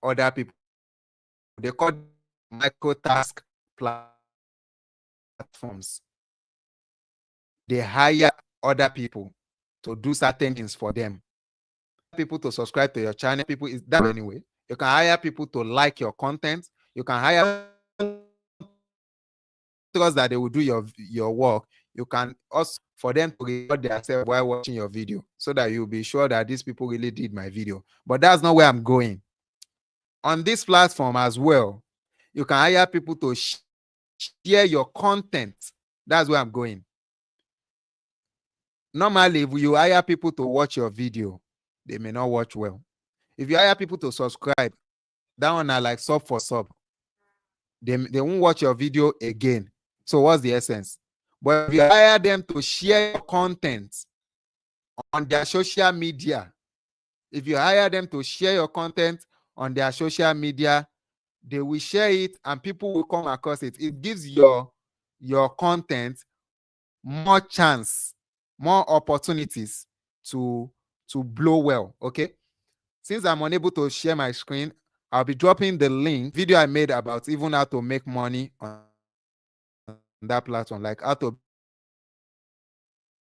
other people. They call them micro task platforms. they hire other people to do certain things for them. People to subscribe to your channel. People is that anyway. You can hire people to like your content. You can hire trust that they will do your work. You can also for them to record themselves while watching your video so that you'll be sure that these people really did my video. But that's not where I'm going. On this platform as well, you can hire people to share your content. That's where I'm going. Normally, if you hire people to watch your video, they may not watch well. If you hire people to subscribe, that one are like sub for sub. They won't watch your video again. So what's the essence? But if you hire them to share your content on their social media, if you hire them to share your content on their social media, they will share it and people will come across it. It gives your content more chance, more opportunities to blow well. Okay. Since I'm unable to share my screen, I'll be dropping the link video I made about even how to make money on that platform, like how to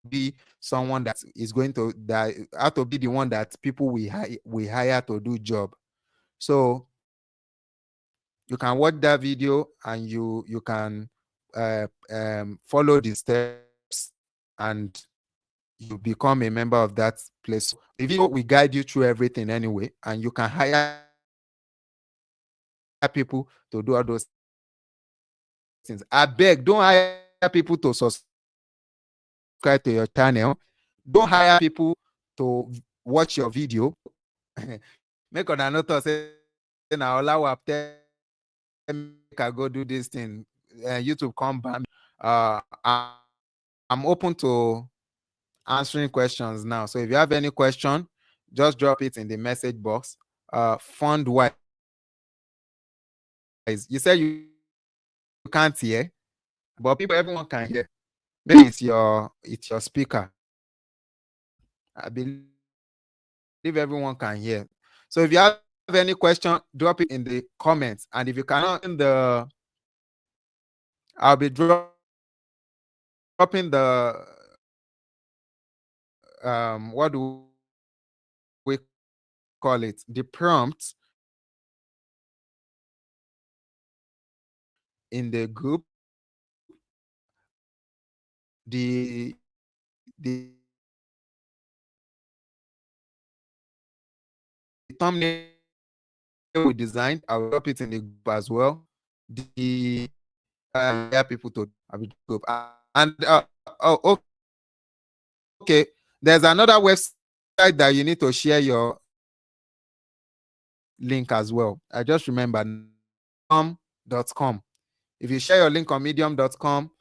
be someone that is going to that how to be the one that people we hire to do job. So you can watch that video and you can follow the steps and you become a member of that place. The video will guide you through everything anyway, and you can hire people to do all those things. I beg, don't hire people to subscribe to your channel. Don't hire people to watch your video. Make on another say now allow up tell make I go do this thing. YouTube come ban me. I'm open to answering questions now. So if you have any question, just drop it in the message box. Fund wise, you said you can't hear, but people everyone can hear. Maybe it's your speaker. I believe everyone can hear. So if you have any question, drop it in the comments. And if you cannot in the I'll be dropping the what do we call it? The prompt in the group. The thumbnail we designed, I'll drop it in the group as well. The people to have a group. And okay, there's another website that you need to share your link as well. I just remember medium.com. If you share your link on medium.com,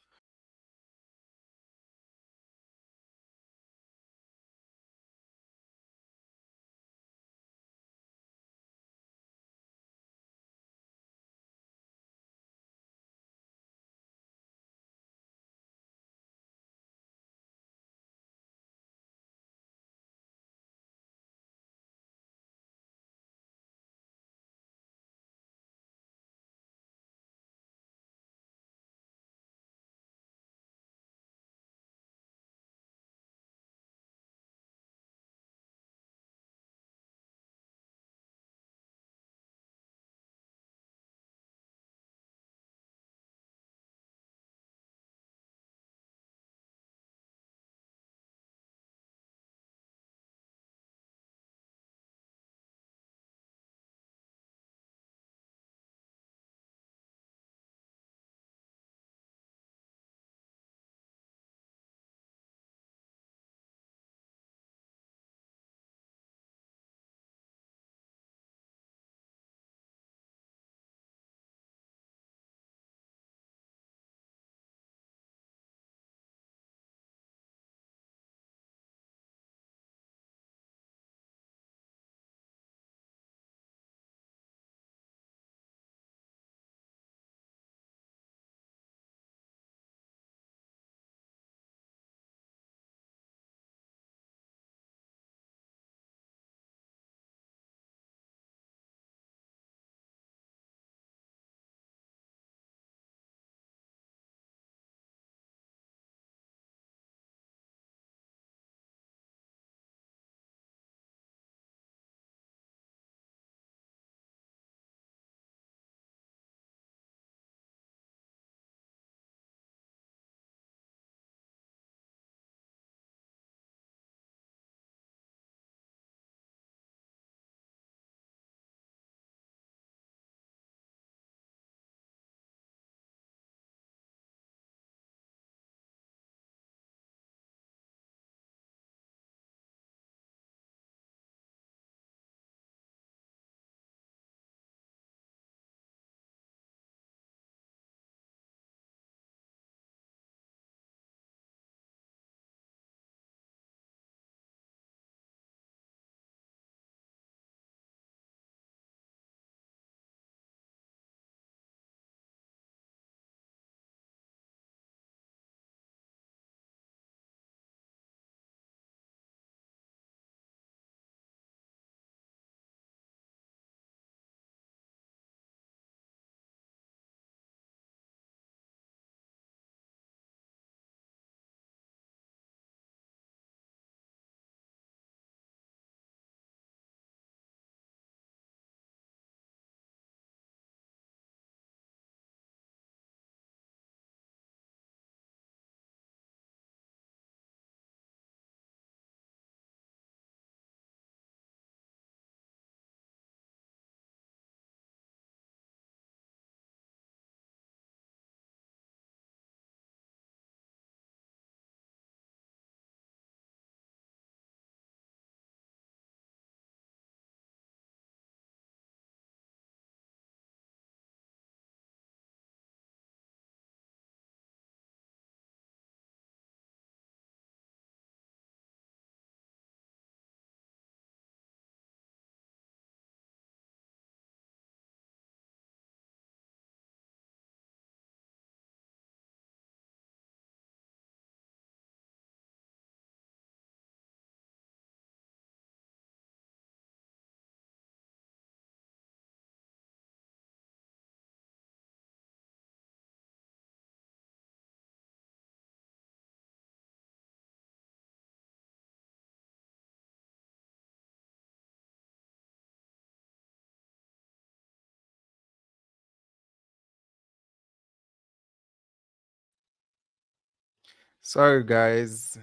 Sorry, guys.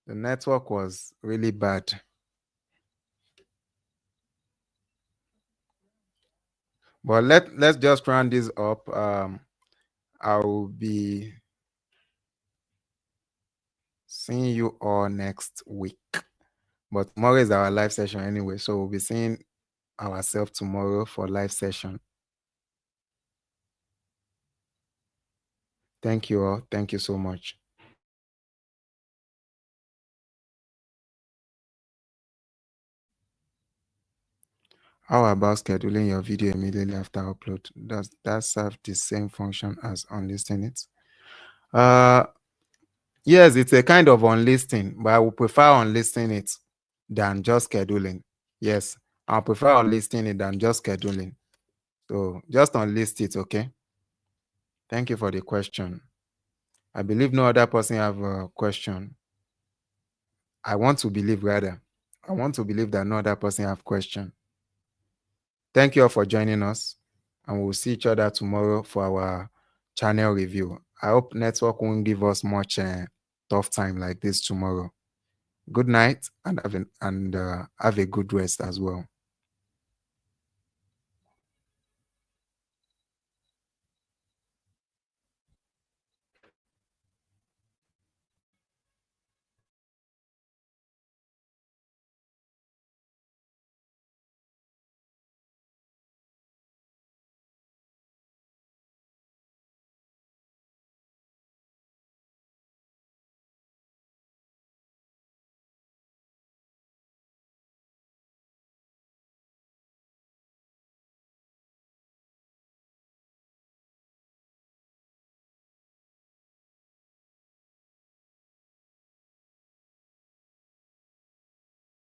The network was really bad. But let's just round this up. I will be seeing you all next week. But tomorrow is our live session anyway, so we'll be seeing ourselves tomorrow for live session. Thank you all. Thank you so much. How about scheduling your video immediately after upload? Does that serve the same function as unlisting it? Yes, it's a kind of unlisting, but I would prefer unlisting it than just scheduling. Yes, I prefer unlisting it than just scheduling. So just unlist it, okay? Thank you for the question. I believe no other person have a question. I want to believe rather. I want to believe that no other person have question. Thank you all for joining us, and we'll see each other tomorrow for our channel review. I hope network won't give us much tough time like this tomorrow. Good night, and have a good rest as well.